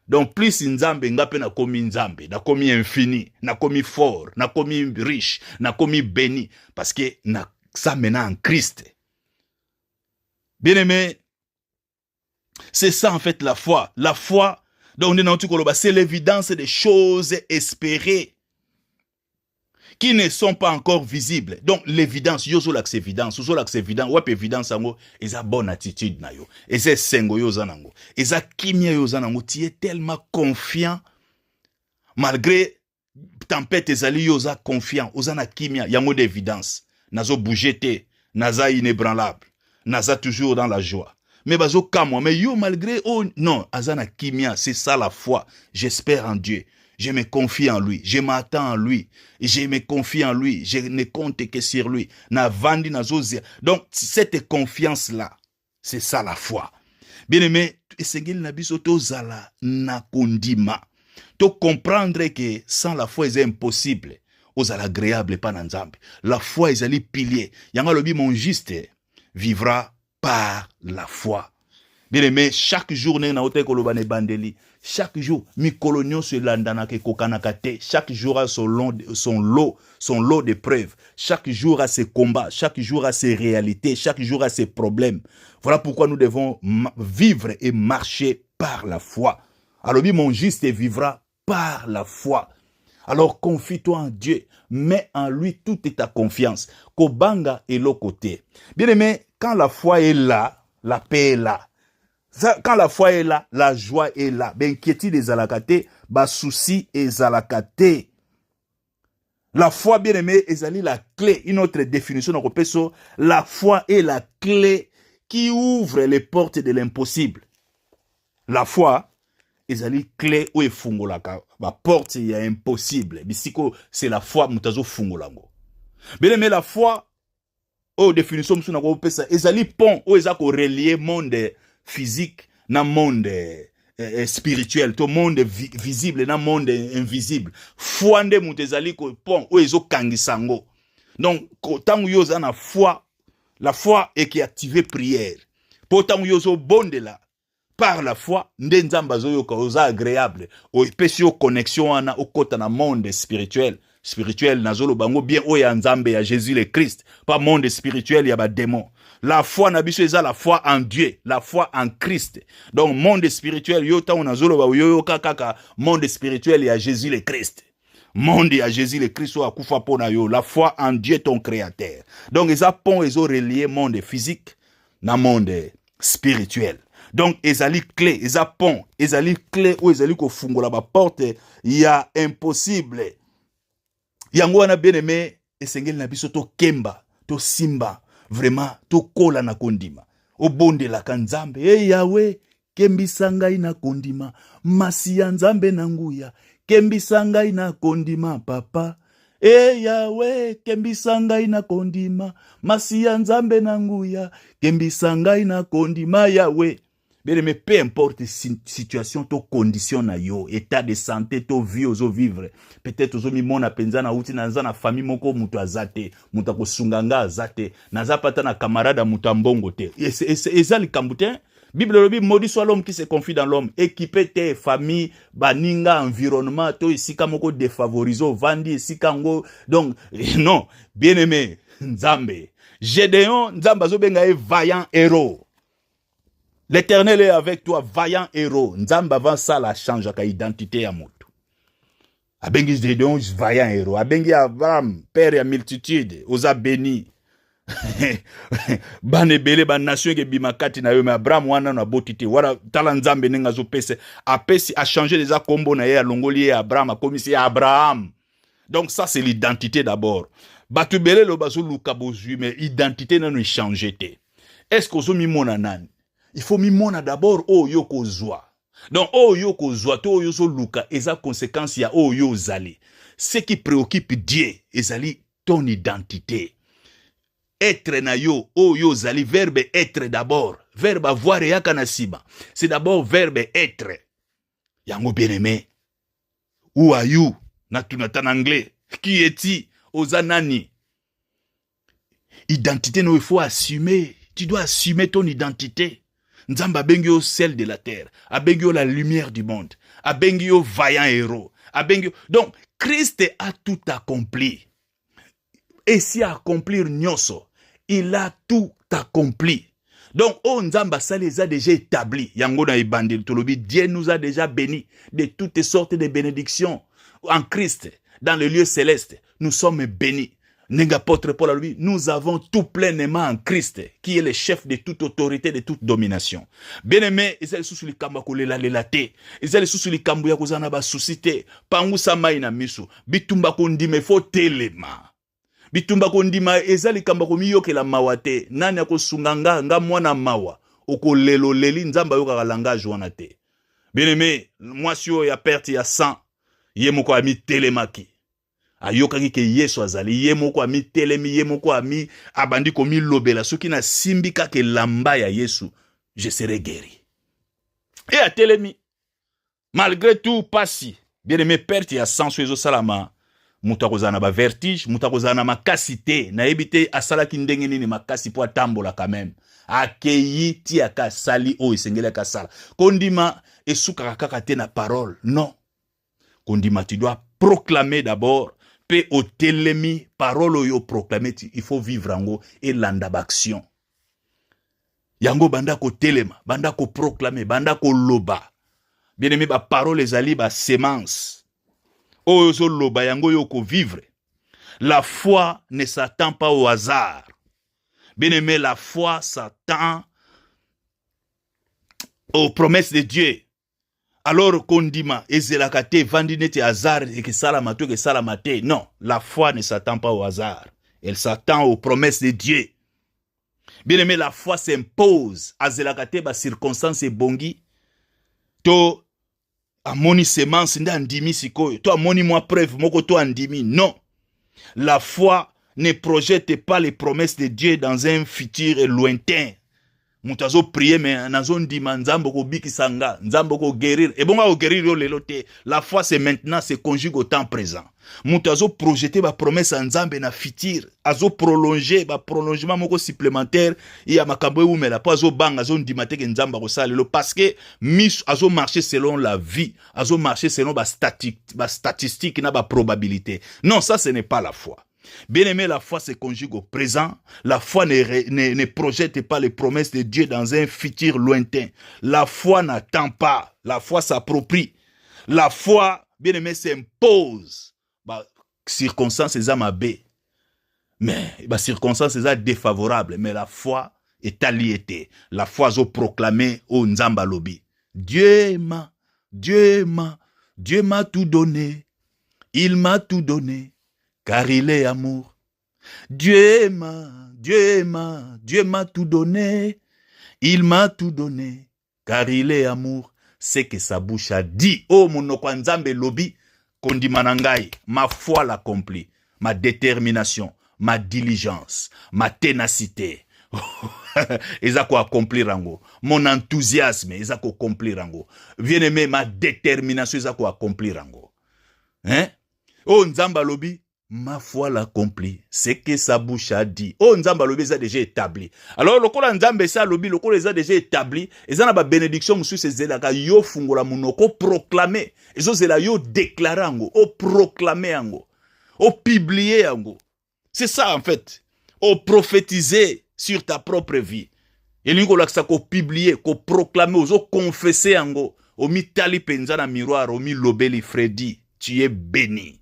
S1: Donc plus nzambe ngape na komi nzambe na komi infini na komi fort na komi riche na komi béni parce que na ça maintenant en Christ. Bien aimé, c'est ça en fait la foi. La foi donc c'est l'évidence des choses espérées qui ne sont pas encore visibles. Donc l'évidence, yozo l'axe évidence, wap évidence ango, eza bonne attitude na yo, eza sengo yo zanango, eza kimia yo zanango, tu es tellement confiant malgré tempête ezali yo za confiant, ozana kimia yango d'évidence, nazo bouger te, naza inébranlable, naza toujours dans la joie. Mais bazo kamo, mais yo malgré oh non, azana kimia, c'est ça la foi. J'espère en Dieu. Je me confie en lui, je m'attends en lui, je me confie en lui, je ne compte que sur lui. Na vandi na zozia. Donc cette confiance là, c'est ça la foi. Bien aimé, esengeli na biso tozala na kondima. To comprendre que sans la foi c'est impossible. Ozala agréable pa na nzambe. La foi ezali pilier. Yanga lobi mon juste vivra par la foi. Bien aimé, chaque jour, chaque jour, chaque jour a son lot d'épreuves. Chaque jour a ses combats. Chaque jour a ses réalités. Chaque jour a ses problèmes. Voilà pourquoi nous devons vivre et marcher par la foi. Alors, mon juste vivra par la foi. Alors, confie-toi en Dieu. Mets en lui toute ta confiance. Kobanga est l'autre côté. Bien aimé, quand la foi est là, la paix est là. Quand la foi est là, la joie est là. Ben kieti des alakate, ba souci est alakate. La foi, bien aimé, est la clé. Une autre définition dans le la foi est la clé qui ouvre les portes de l'impossible. La foi est la clé où est fungolaka. La porte est impossible. Bisiko, c'est la foi mutazo fungolango. Bien aimé, la foi, oh définition msuna ko pesa, est la pont où est relié monde physique na monde spirituel, to monde visible na monde invisible. Foi nde mutezali ko pont o ezo kangisango. Donc tangu yo za na foi, la foi est qui active prière. Pourtant yo zo bonde là par la foi nde nzamba zo yo ka oza agréable o pesi yo connexion ana o kota na monde spirituel nazolo bango bien o ya nzambe ya Jésus le Christ, pas monde spirituel ya ba démon. La foi na biso eza la foi en Dieu, la foi en Christ. Donc monde spirituel yo ta on azolo ba yo kaka monde spirituel ya Jésus le Christ. Monde ya Jésus le Christ o akufa pona yo, la foi en Dieu ton créateur. Donc eza pont ezo relier monde physique na monde spirituel. Donc ezali clé, eza pont, ezali clé ou ezali ko fungola ba porte ya impossible. Yango wana bien aimé esengeli na biso to kemba, to simba. Vraiment, to kola na kondima. Obonde la kanzambe. Yahweh, kembisa ngai na kondima. Masi ya nzambe na nguya. Kembisa ngai na kondima, papa. Yahweh, kembisa ngai na kondima. Masi ya nzambe na nguya. Kembisa ngai na kondima, Yahweh. Bien aimé, peu importe situation, to condition na yo, état de santé, to vie ozo vivre. Peut-être ozo mi mona penza na uti na na famille moko mutu azate, mutu akosunganga azate, naza pata na camarade mutu mbongo te. Ezali kambute. Bible lobi maudit soit l'homme qui se confie dans l'homme, équipé te famille, baninga environnement, to isika moko défavorisé, vandi isika ngo. Donc non, bien aimé, Nzambe. Gédéon, Nzamba zo benga vaillant héros. L'Éternel est avec toi, vaillant héros. Nzamba avant ça la change à identité à moto. Abengi Gédéon, vaillant héros. Abengi Abraham, père et multitude, osa béni. Banebele ba nation ke bimakati na yo mais Abraham wana na botité wala tala Nzambe nenga zo pese apesi a changer les akombo na ye longoli Abraham a commis Abraham. Donc ça c'est l'identité d'abord. Batubele lo bazo luka bozui mais identité na no changer te. Est-ce que zo mi mona nani? Il faut mimona d'abord o yoko zwa. Donc o yoko zwa to yozo luka eza conséquence ya o yo zali. Ce qui préoccupe Dieu ezali ton identité. Être na yo o yo zali verbe être d'abord. Verbe avoir ya kanasiba. C'est d'abord verbe être. Yango bien aimé. Who are you? Natunata en anglais. Qui es-tu? Ozanani. Identité no il faut assumer. Tu dois assumer ton identité. Nzamba bengyo celle de la terre, abengyo la lumière du monde, abengyo vaillant héros, abengyo. Donc Christ a tout accompli. Et si accomplir nyoso, il a tout accompli. Donc oh Nzamba ça les a déjà établis. Yango na ibandil tolobi, Dieu nous a déjà bénis de toutes sortes de bénédictions en Christ dans le lieu céleste. Nous sommes bénis. N'apôtre Paul à lui, nous avons tout pleinement en Christ, qui est le chef de toute autorité, de toute domination. Bien-aimé, ils sont sous les kambakole la lelate, ils sont sous les kambuya kozana ba suscité, pangu samai na misu, bitumba kondime fo telema. Bitumba kondima ezali kambako miyoke la mawate, nani ako sunganga nga mwana mawa, oko lelo leli nzamba yoka langage wana te. Bien-aimé, moi si yo ya perte ya sang, ye moko ami telemaki. Ayokaki ke Yesu azali ye moko ami telemi ye moko ami abandi komi lobela soki na simbika ke lamba ya Yesu je serai guéri. Et à telemi malgré tout passi bien aimé perte ya sang ezo salama mutu akozala na ba vertige, mutu akozala na makasi te, nayebi te asalaki ndenge nini makasi po atambola quand même. Akeyi ti aka sali o esengeli aka sala. Kondima esukaka kaka te na parole. Non. Kondima tu dois proclamer d'abord pe otelemi parole oyo proclamer, il faut vivre ango et landa action. Yango banda ko telema, banda ko proclamer, banda ko loba. Bien aimé, ba parole ezali ba semence. Oyo loba yango yo ko vivre. La foi ne s'attend pas au hasard. Bien aimé, la foi s'attend aux promesses de Dieu. Alors kondima ezelakate vandinete hasard et que salamato que salamate. Non, la foi ne s'attend pas au hasard. Elle s'attend aux promesses de Dieu. Bien aimé, la foi s'impose. Azelakate ba circonstance bongi. To amoni semence nda andimi sikoyo. To amoni moi preuve moko to andimi. Non. La foi ne projette pas les promesses de Dieu dans un futur lointain. Mutazo prier mais nazo ndima nzambo ko bikisanga, nzambo ko guérir. Et bon ko guérir yo lelo te. La foi c'est maintenant, c'est conjugue au temps présent. Mutazo projeter ba promesse en nzambe na futur, azo prolonger ba prolongement moko supplémentaire ya makambo e umela po azo banga azo ndima te ke nzamba ko salelo parce que mis azo marcher selon la vie, azo marcher selon ba statistique na ba probabilité. Non, ça ce n'est pas la foi. Bien aimé, la foi se conjugue au présent. La foi ne projette pas les promesses de Dieu dans un futur lointain. La foi n'attend pas. La foi s'approprie. La foi, bien aimé, s'impose. Circonstances amabées. Mais circonstances défavorables. Mais la foi est alliée. La foi est proclamée au Nzamba Lobi. Dieu m'a tout donné. Il m'a tout donné. Car il est amour. Dieu m'a tout donné. Il m'a tout donné. Car il est amour. C'est que sa bouche a dit. Oh, mon nzambe lobi. Kondimanangai. Ma foi l'accomplit. Ma détermination. Ma diligence. Ma ténacité. Ils ont accomplir ango. Mon enthousiasme. Ils ont accomplir ango. Bien-aimé, ma détermination. Ils ont accomplir ango. Hein? Oh, nzamba lobi. Ma foi l'accomplit. C'est que sa bouche a dit. Oh, Nzamba lobi les a déjà établi. Alors, le kola Nzamba sa lobi, le kola les a déjà établi. Et ça n'a pas bénédiction, monsieur, c'est zélaka yo fungola munoko proclamer. Et ça, c'est la yo déclarer ango. O proclamer ango. O publier ango. C'est ça, en fait. O prophétiser sur ta propre vie. Et l'ungo là, ça ko publier, ko proclamer, o confesser ango. O mi tali penzana miroir, o mi lobeli Freddy. Tu es béni.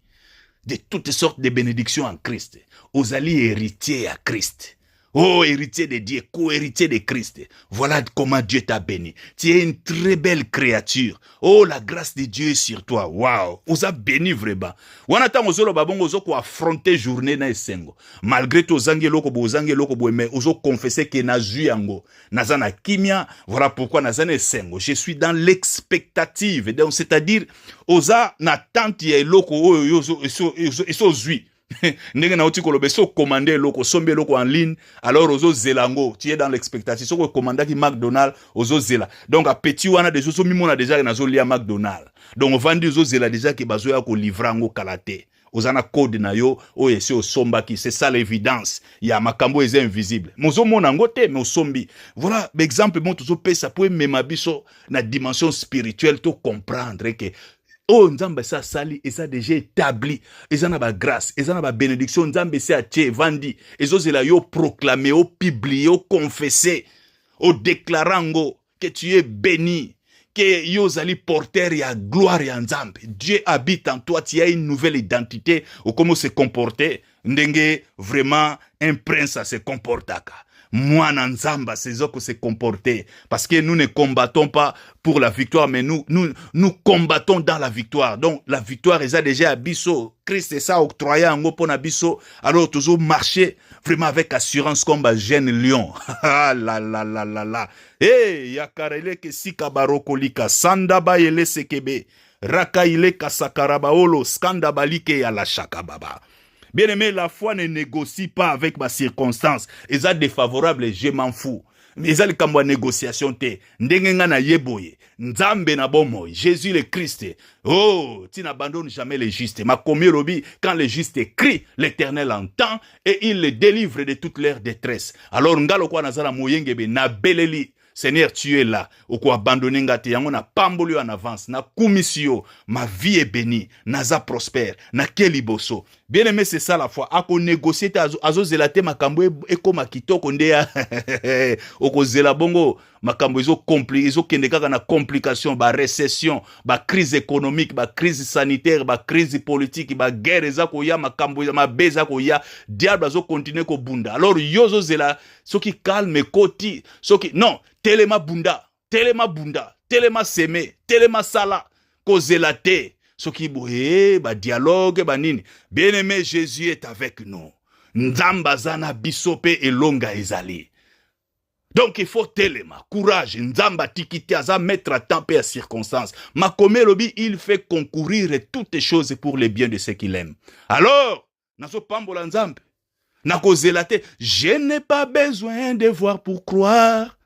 S1: De toutes sortes de bénédictions en Christ. Aux alliés héritiers à Christ. Oh, héritier de Dieu, co-héritier de Christ. Voilà comment Dieu t'a béni. Tu es une très belle créature. Oh, la grâce de Dieu est sur toi. Waouh. On a béni vraiment. On attend aux autres babons aux autres affronter journée na esengo. Malgré tout, zange loko bo mais aux autres confesser que na zuyango. Nazana kimia. Voilà pourquoi nazana esengo. Je suis dans l'expectative. Donc, c'est-à-dire, oza na tante ya loko eso zui. Ndenge na otiko lobe so commander loko sombe loko en ligne alors ozo zelango tu es dans l'expectative so ko commander ki McDonald's ozo zela donc a petit wana des so mimona déjà na zo lia McDonald's donc on vend ozo zela déjà ki bazo ya ko livrango kalate ozana code na yo o yesi o somba ki c'est ça l'évidence ya makambo est invisible mozo mona ngote mais osombi voilà exemple bon tozo pesa pour même biso na dimension spirituelle to comprendre que oh, Nzambe sa sali, et ça déjà établi. Et ça n'a pas grâce, et ça n'a pas bénédiction. Nzambe sa tché, vandi. Et ça c'est là, yo proclamé, yo publié, yo confessé, yo déclarango que tu es béni. Que yo zali porteur ya gloire ya Nzambe. Dieu habite en toi, tu as une nouvelle identité. Ou comment se comporter. Ndenge, vraiment, un prince se comportaka. Moi, Nzamba, c'est ça que se comporter. Parce que nous ne combattons pas pour la victoire, mais nous combattons dans la victoire. Donc, la victoire est déjà à Bisso. Christ est ça octroyé en Opon à Bisso. Alors, toujours marcher vraiment avec assurance comme un jeune lion. Ah la la la la la. Eh, yakarele ke sikabaroko lika. Sandaba yele sekebe. Raka ile kasakarabaolo. Skandabalike ya la shakababa. Bien aimé, la foi ne négocie pas avec ma circonstance. Et ça défavorable, je m'en fous. Mais eza likambo ya négociation te. Ndenge nga na yeboye. Nzambe na bomoy. Jésus le Christ. Oh, tu n'abandonnes jamais les justes. Ma commis lobi, quand les justes crient, l'Éternel entend et il les délivre de toute leur détresse. Alors ngalo kwa nazala moyengebe na beleli. Seigneur, tu es là. Oko abandonné ngate yango na pamboli en avance. Na kumisio, ma vie est bénie. Naza prospère. Na keliboso. Bien aimé, c'est ça la foi. Ako négocier te azo zelate makambo eko makitoko ndeya. Oko zela bongo makambo ezo kende kaka na complication, ba récession, ba crise économique, ba crise sanitaire, ba crise politique, ba guerre eza koya makambo ma beza koya. Diable azo continuer ko bunda. Alors yozo zela soki calme koti, soki non, telema bunda, telema seme, telema sala ko zelate. Soki boye, ba dialogue, ba nini. Bien-aimé, Jésus est avec nous. Nzamba zana bisope et longa ezali. Donc il faut telema, courage, nzamba tikiti aza mettre à temps et à circonstance. Makome lobi, il fait concourir toutes choses pour le bien de ceux qu'il aime. Alors, naso pambola nzambe, nako zelate, je n'ai pas besoin de voir pour croire.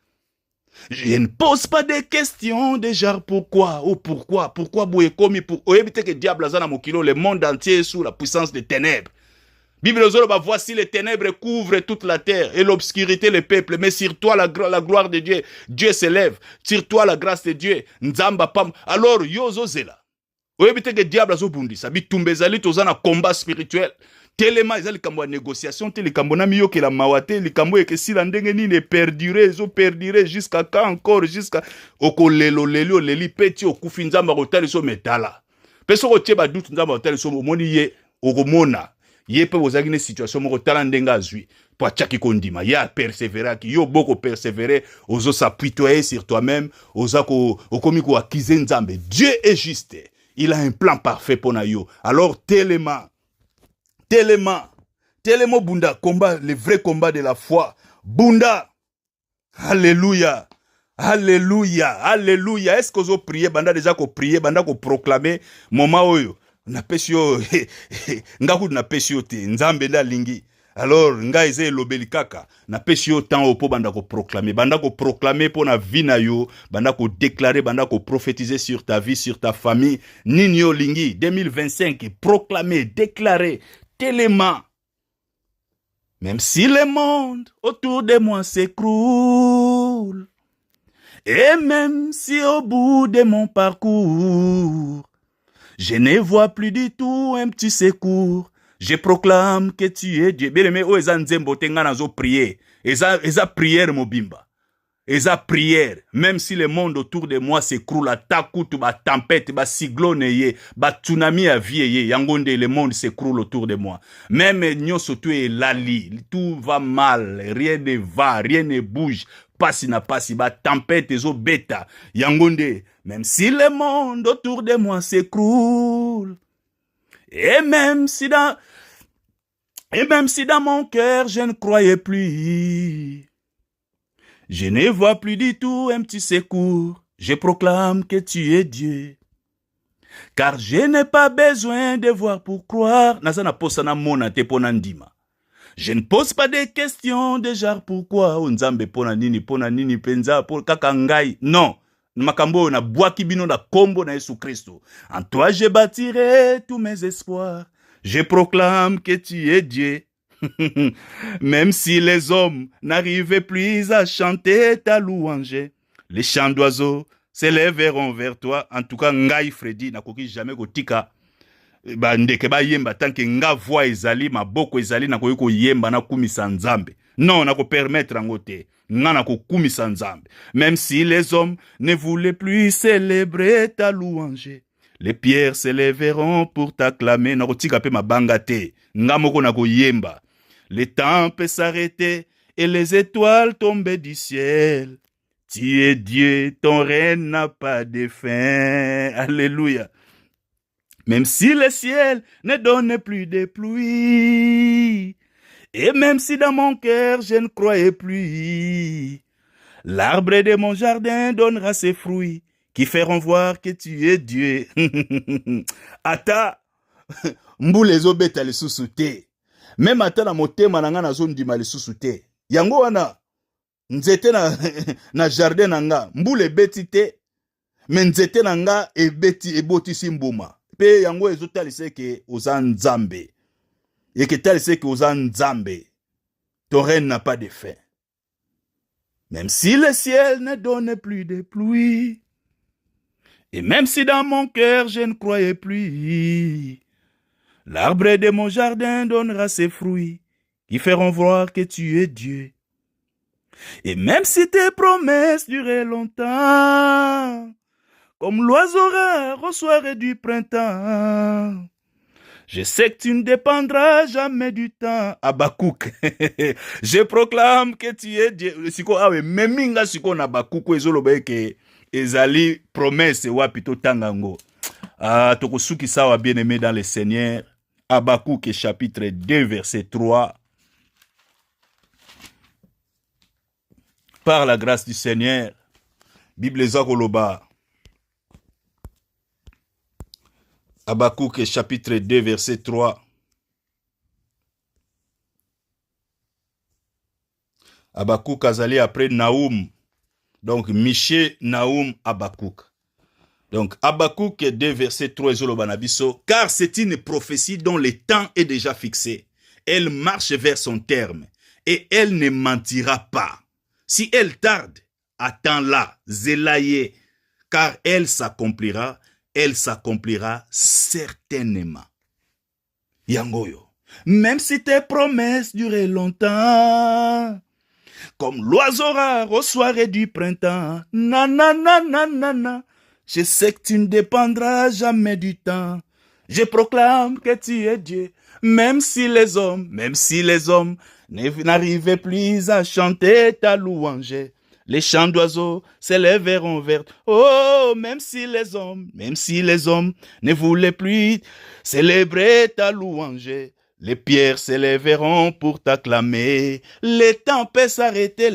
S1: Je ne pose pas de questions de genre pourquoi ou pourquoi boué komi pour éviter que diable azana mokilo le monde entier est sous la puissance des ténèbres. Bible bah voici les ténèbres couvrent toute la terre et l'obscurité le peuple, mais sur toi la gloire de Dieu, Dieu s'élève, sur toi la grâce de Dieu, nzamba pam. Alors yozo zela. Éviter que diable azobundisa bitumbezali tozana combat spirituel. Telema ezali kambo ya négociation, te likambo na miyo ke la mawate, likambo eke sila ndenge nini perdurer jusqu'à quand encore, jusqu'à oko lelo leli peti okufi nzamba kotali so metala. Peso ko tieba doute nzamba kotali so omoni ye okomona. Ye pe bozaki ne situation moko tala ndenge azwi. Po achaki kondima, ya persévérer ki yo boko persévérer, ozo s'apitoyer sur toi-même, ozako okomi ko akize nzambe. Dieu est juste. Il a un plan parfait pour na yo. Alors telema bunda, combat, le vrai combat de la foi. Bunda. Alléluia. Est-ce que vous avez prié, banda déjà ko prier, banda ko proclamer, moment oyo, na pesio, ngaku na pesio te, nzambe nda lingi. Alors, nga eze lobeli kaka, na pesio temps opo banda ko proclamer pour na vie na yo, banda ko déclarer, banda ko prophétiser sur ta vie, sur ta famille. Nini yo lingi, 2025, proclamer, déclarer, téléma. Même si le monde autour de moi s'écroule, et même si au bout de mon parcours, je ne vois plus du tout un petit secours, je proclame que tu es Dieu. Bien aimé, o eza nzembo tenga nazo prier. Eza prière mobimba. Eza prière. Même si le monde autour de moi s'écroule, takutu, ba tempête, ba cyclone ye, ba tsunami a vie ye, yangonde le monde s'écroule autour de moi. Même nyoso tu es lali, tout va mal, rien ne va, rien ne bouge. Passi na passi, ba tempête zo beta, yangonde. Même si le monde autour de moi s'écroule, et même si dans mon cœur je ne croyais plus, je ne vois plus du tout un petit secours, je proclame que tu es Dieu. Car je n'ai pas besoin de voir pour croire. Nazana posana mona te ponandima. Je ne pose pas de questions de genre pourquoi onzambe pona nini penza pour kakangai. Non. Makambo na boaki bino na kombo na Yesu Christo. En toi je bâtirai tous mes espoirs. Je proclame que tu es Dieu. Même si les hommes n'arrivaient plus à chanter ta louange, les chants d'oiseaux s'élèveront vers toi. En tout cas, ngai Freddy na koki jamais kotika ba ndeke ba yemba tant que nga voix ezali maboko ezali na koyiko yemba na kumisa nzambe. Non, na ko permettre ngote. Nga ko kumisa nzambe. Même si les hommes ne voulaient plus célébrer ta louange, les pierres s'élèveront pour t'acclamer. Na ko tika pe mabanga te. Nga moko na ko yemba. Les temps peuvent s'arrêter et les étoiles tomber du ciel. Tu es Dieu, ton règne n'a pas de fin. Alléluia. Même si le ciel ne donne plus de pluie, et même si dans mon cœur je ne croyais plus, l'arbre de mon jardin donnera ses fruits qui feront voir que tu es Dieu. Ata, mbulezo beta le sous-souté. Même ata na motema na nga na zone di mali sous-souté. Yango wana, nzete na jardin nanga mbule beti te me nzete nanga ebotisi mbuma pe yango ezotalisa ke oza nzambe eketalisa ke oza nzambe. Ton règne n'a pas de fin. Même si le ciel ne donne plus de pluie, et même si dans mon cœur je ne croyais plus, l'arbre de mon jardin donnera ses fruits qui feront voir que tu es Dieu. Et même si tes promesses duraient longtemps, comme l'oiseau rare au soir du printemps, je sais que tu ne dépendras jamais du temps. Habakkuk. Je proclame que tu es Dieu. Siko awe meminga siko na Habakkuk ezoloba ke ezali promesse wapi to tangango. Tokosuki sawa bien-aimé dans le Seigneur. Habakkuk chapitre 2 verset 3. Par la grâce du Seigneur, Bible zakoloba. Habakkuk chapitre 2 verset 3. Habakkuk azali après Naoum. Donc Miché, Naoum, Habakkuk. Donc Habakkuk 2 verset 3 Zolobanabiso. Car c'est une prophétie dont le temps est déjà fixé. Elle marche vers son terme et elle ne mentira pas. Si elle tarde, attends-la, Zélaïe, car elle s'accomplira certainement. Yangoyo, même si tes promesses duraient longtemps, comme l'oiseau rare au soir du printemps, nanana, je sais que tu ne dépendras jamais du temps. Je proclame que tu es Dieu, même si les hommes n'arrivaient plus à chanter ta louange. Les chants d'oiseaux s'élèveront vers... Oh, même si les hommes ne voulaient plus célébrer ta louange, les pierres s'élèveront pour t'acclamer. Les temps peuvent s'arrêter,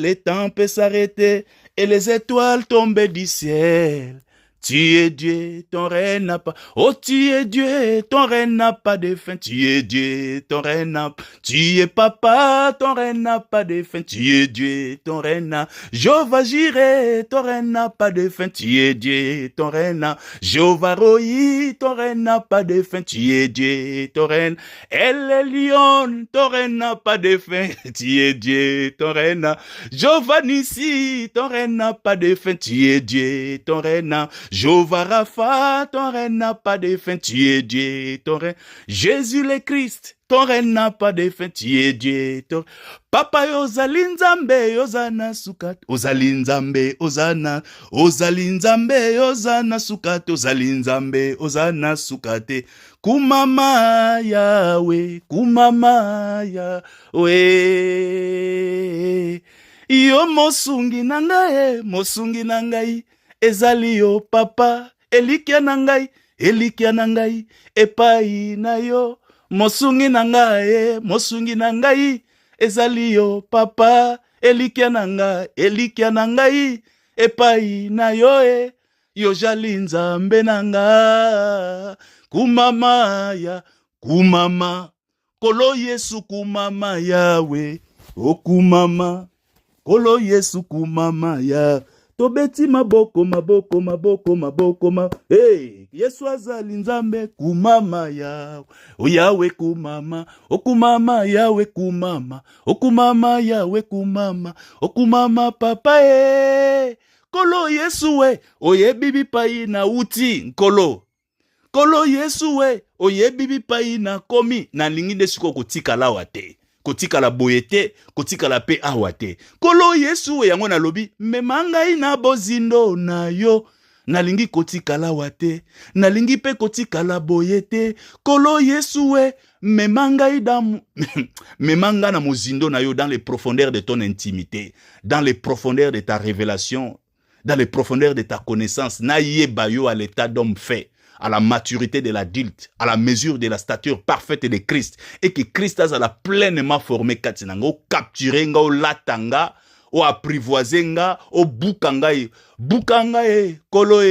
S1: et les étoiles tomber du ciel. Tu es Dieu, ton règne n'a pas... Oh, tu es Dieu, ton règne n'a pas de fin. Tu es Dieu, ton règne n'a pas... Tu es papa, ton règne n'a pas de fin. Tu es Dieu, ton règne n'a... Jéhovah Jireh, ton règne n'a pas de fin. Tu es Dieu, ton règne n'a... Jéhovah Rohi, ton règne n'a pas de fin. Tu es Dieu, ton règne... El Elyon, ton règne n'a pas de fin. Tu es Dieu, ton règne n'a... Jéhovah Nissi, ton règne n'a pas de fin. Tu es Dieu, ton règne n'a... Jéhovah Rapha, ton règne n'a pas de fin, tu es Dieu, ton règne. Jésus le Christ, ton règne n'a pas de fin, tu es Dieu, ton... Papa ozali nzambe, ozana sukat, ozali nzambe, ozana sukat, ozali nzambe, ozana sukate. Kumama Yahweh, yo mosungi nangai, ezali yo papa, elikia nangai, epai na yo, mosungi nangai, ezali yo papa, elikia nangai, epai na yo, yo jali nzambe nanga, kumama, kolo Yesu kumama Yahweh, o kumama, kolo Yesu kumama ya. Tobeti maboko. Hey, Yesu azali nzambe kumama Yahweh. O Yahweh kumama. O kumama Yahweh kumama. O kumama Yahweh kumama. O kumama papa Kolo Yesu we. Oye bibi pai na uti nkolo. Kolo Yesu we. Oye bibi pai na komi. Na lingide siko kutika lawa te. Kotika la boyete, kotika la pe awate. Kolo Yesu yango na lobi, memangai na bozindo na yo. Nalingi kotika la wate, nalingi pe kotika la boyete. Kolo Yesu memangai memanga na mozindo na yo dans les profondeurs de ton intimité, dans les profondeurs de ta révélation, dans les profondeurs de ta connaissance. Na yeba yo à l'état d'homme fait, à la maturité de l'adulte, à la mesure de la stature parfaite de Christ, et que Christ a la pleinement formé katinanga, au capturenga, au latanga, au apprivoisenga, au bukanga, kolo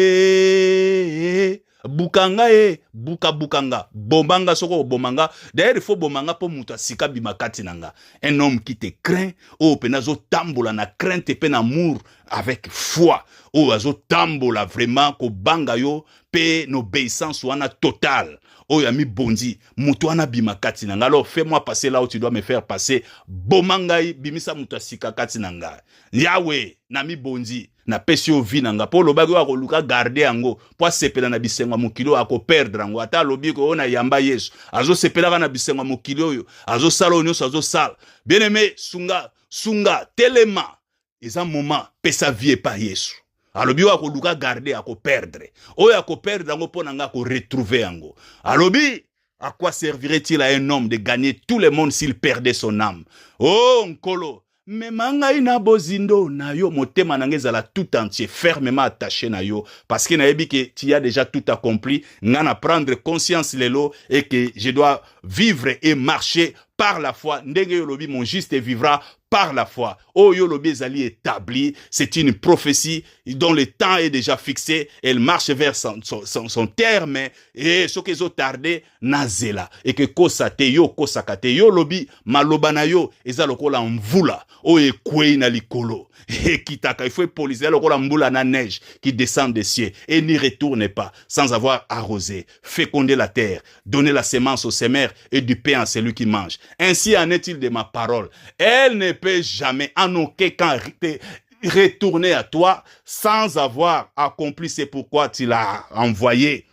S1: bukanga bukanga bombanga soko bomanga. D'ailleurs il faut bomanga pour muta sika bimakati nanga. Un homme qui te craint, oh penazo tambola na crainte pe na amour avec foi. Oh azo tambola vraiment ko banga yo pe n'obéissance wana totale. Oh yami bondi mutu wana bimakati nanga. Alors fais-moi passer là où tu dois me faire passer. Bomangai bimisa muta sika kati nanga. Yahweh nami bondi na pesi o vi nanga po lobaki wa koluka garder yango po sepela na bisengo mokilo ako perdre ngo ata lobi ko ona yamba Yesu azo sepela na bisengo mokilo yo azo sala onyo azo sala bien aimé sunga telema eza moment pesa vie pa Yesu alobi wa koluka garder ako perdre oyo ako perdre ngo po nanga ko retrouver yango alobi. À quoi servirait-il à un homme de gagner tout le monde s'il perdait son âme? Oh nkolo mais manga ina bozindo na yo motema nangezala tout entier fermement attaché na yo parce que naebi que tu as déjà tout accompli ngana prendre conscience lelo et que je dois vivre et marcher par la foi. Ndenge yo lobi mon juste vivra par la foi. Oh yo lobi ezali établi, c'est une prophétie dont le temps est déjà fixé, elle marche vers son terme et ce que zo tardé nazela et que kosate yo kosakate yo lobi maloba na yo eza lokola mvula o ekwe na likolo et kitaka il faut poliser lokola mbula na neige qui descend des cieux et n'y retourne pas sans avoir arrosé, fécondé la terre, donner la semence au semeur et du pain à celui qui mange. Ainsi en est-il de ma parole. Elle ne peut jamais en aucun cas retourner à toi sans avoir accompli ce pourquoi tu l'as envoyé.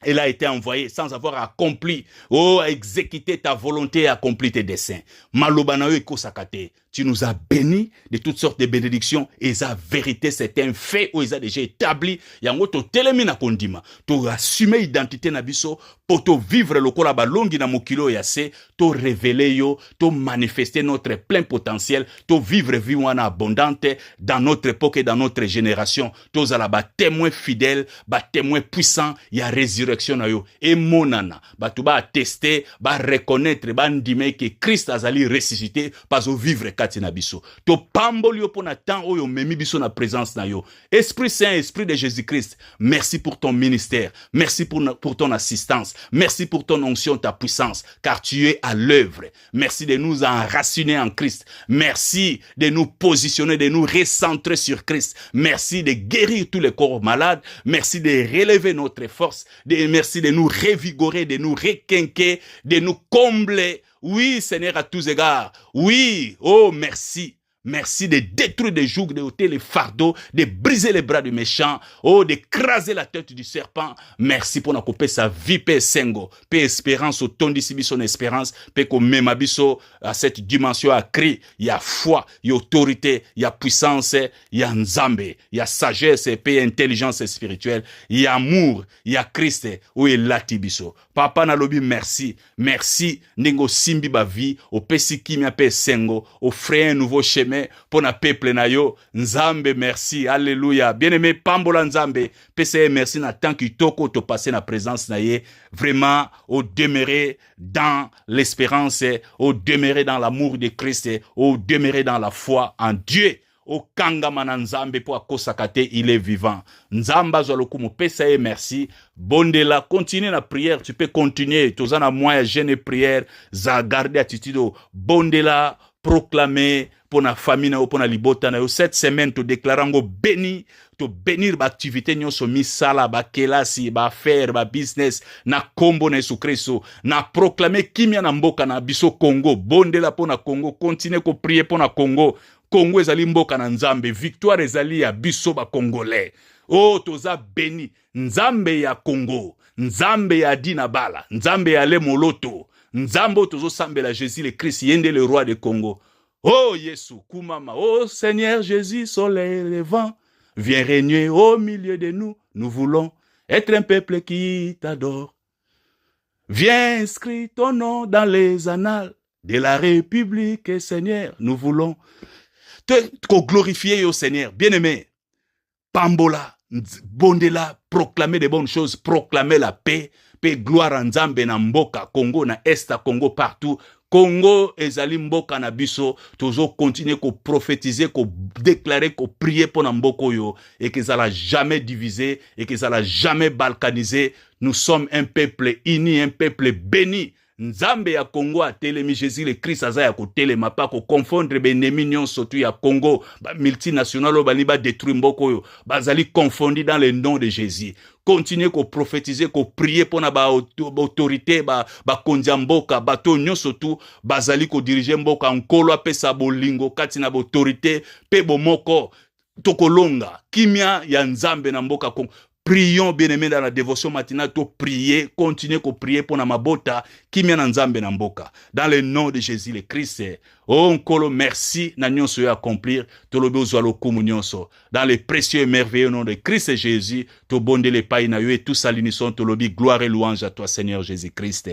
S1: Elle a été envoyée sans avoir accompli, exécuté ta volonté et accompli tes desseins. Malobanayo ekosakate. Tu nous as bénis de toutes sortes de bénédictions et sa vérité, c'est un fait où ils ont déjà établi. Yango to telemi na kondima, to assumer identité na biso, pour to vivre le kola balongi na mokilo yase, to révéler yo, to manifester notre plein potentiel, to vivre vie wana abondante dans notre époque et dans notre génération. To zala ba témoin fidèle, ba témoin puissant, ya résurrection na yo. Et monana, ba to ba attester, ba reconnaître, ba ndime que Christ azali ressuscité, pas au vivre na biso. To pamboli yo pona temps oyo memi biso na présence na yo. Esprit Saint, Esprit de Jésus-Christ, merci pour ton ministère, merci pour ton assistance, merci pour ton onction, ta puissance, car tu es à l'œuvre. Merci de nous enraciner en Christ. Merci de nous positionner, de nous recentrer sur Christ. Merci de guérir tous les corps malades. Merci de relever notre force. Merci de nous revigorer, de nous requinquer, de nous combler. Oui, Seigneur, à tous égards. Oui, oh, merci. Merci de détruire des jougs, de ôter les fardeaux, de briser les bras du méchant, oh, d'écraser la tête du serpent. Merci pour nous couper sa vie, Père Sengo, Père Espérance, au ton d'ici, son espérance, Père qu'on même abisso à cette dimension à cri. Il y a foi, il y a autorité, il y a puissance, il y a nzambe, il y a sagesse, Père intelligence spirituelle, il y a amour, il y a Christ, où est latibiso. Papa Nalobi, merci, merci, n'engo simbi ba vie, au Pessikimia Père Sengo, au frère un nouveau chemin. Pour na peuple na yo, Nzambe merci, alléluia. Bien-aimé, pambola Nzambe, PCE merci na tant que toko te passer na présence na ye, vraiment au demeurer dans l'espérance, au demeurer dans l'amour de Christ, au demeurer dans la foi en Dieu. Au kangamana Nzambe pour akosakate, il est vivant. Nzamba zolokumu PCE merci. Bondela, continue la prière, tu peux continuer. Tozana moya jeûne et prière, za garder attitude. Bondela, proclamer pour la famille pour la libota na yo cette semaine to déclarango béni to bénir ba activité nyonso misala ba kelasi ba faire ba business na kombo na Yesu Kristo na proclamer kimia na mboka na biso Congo bondela pour na Congo continue ko prier pour na Congo Congo ezali mboka na Nzambe victoire ezali ya biso ba congolais oh toza béni Nzambe ya Congo Nzambe ya Dinabala Nzambe ya Lemoloto Nzambo tozo sambela Jésus le Christ yende le roi de Congo. Oh Yesu kumama, oh Seigneur Jésus soleil levant, viens régner au milieu de nous. Nous voulons être un peuple qui t'adore. Viens inscrire ton nom dans les annales de la République, Seigneur. Nous voulons te glorifier au Seigneur. Bien-aimé, pambola, bondela, proclamer des bonnes choses, proclamer la paix, pe gloire en Nzambe na mboka Congo na Est Congo partout. Congo ezali mboka na biso tozo continuer ko prophétiser ko déclarer ko prier pour na mboko yo et que ça l'a jamais divisé et que ça l'a jamais balkanisé. Nous sommes un peuple uni, un peuple béni. Nzambe ya Congo a telemi Jésus le Christ aza ya ko telema pa ko confondre benemi nyonso tu ya Congo ba multinational o bali ba détruire mboko yo bazali confondu dans le nom de Jésus. Continuez ko prophétiser ko prier pour na ba autorité ba kondia mboka bato nyonso tu bazali ko diriger mboka nkolo apesa bolingo kati na autorité pe bomoko tokolonga kimia ya Nzambe na mboka Congo. Prions, bien-aimés, dans la dévotion matinale, to prier, continuez à prier pour na mabota, qui m'a nzambe na mboka. Dans le nom de Jésus le Christ. Oh, nkolo, merci, na nyonso yo accomplir, to lobe ozwalo kumu nyonso. Dans le précieux et merveilleux nom de Christ Jésus, to bonde le paï na yo et tous alinissons, to lobe gloire et louange à toi, Seigneur Jésus-Christ.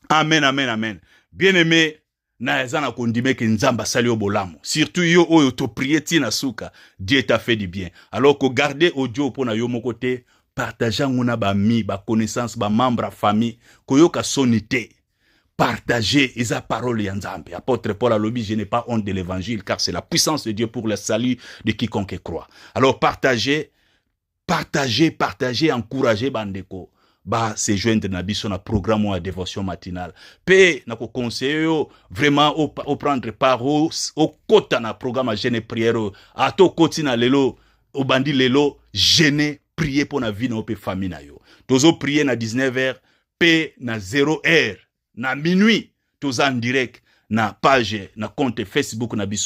S1: Amen, amen, amen. Bien-aimés, na ezana kondime ke nzamba sali obolamu. Surtout yo oyo to prier tina suka, Dieu t'a fait du bien. Alors que garder audio pour na yo mon côté, partager nguna ba mi, ba connaissance, ba membre famille, koyoka sonité. Partager esa parole ya Nzambe. Apôtre Paul alobi, je n'ai pas honte de l'évangile car c'est la puissance de Dieu pour le salut de quiconque croit. Alors partagez, encouragez bandeko. Ba se joindre na biso na programme de dévotion matinale. Pe na ko conseiller yo vraiment au prendre part au kota na programme jeûne prière a to koti na lelo au bandi lelo jeûner prier pour na vie na pe famille na yo. Tozo prier na 19h pe na 0h na minuit toza en direct na page na compte Facebook na biso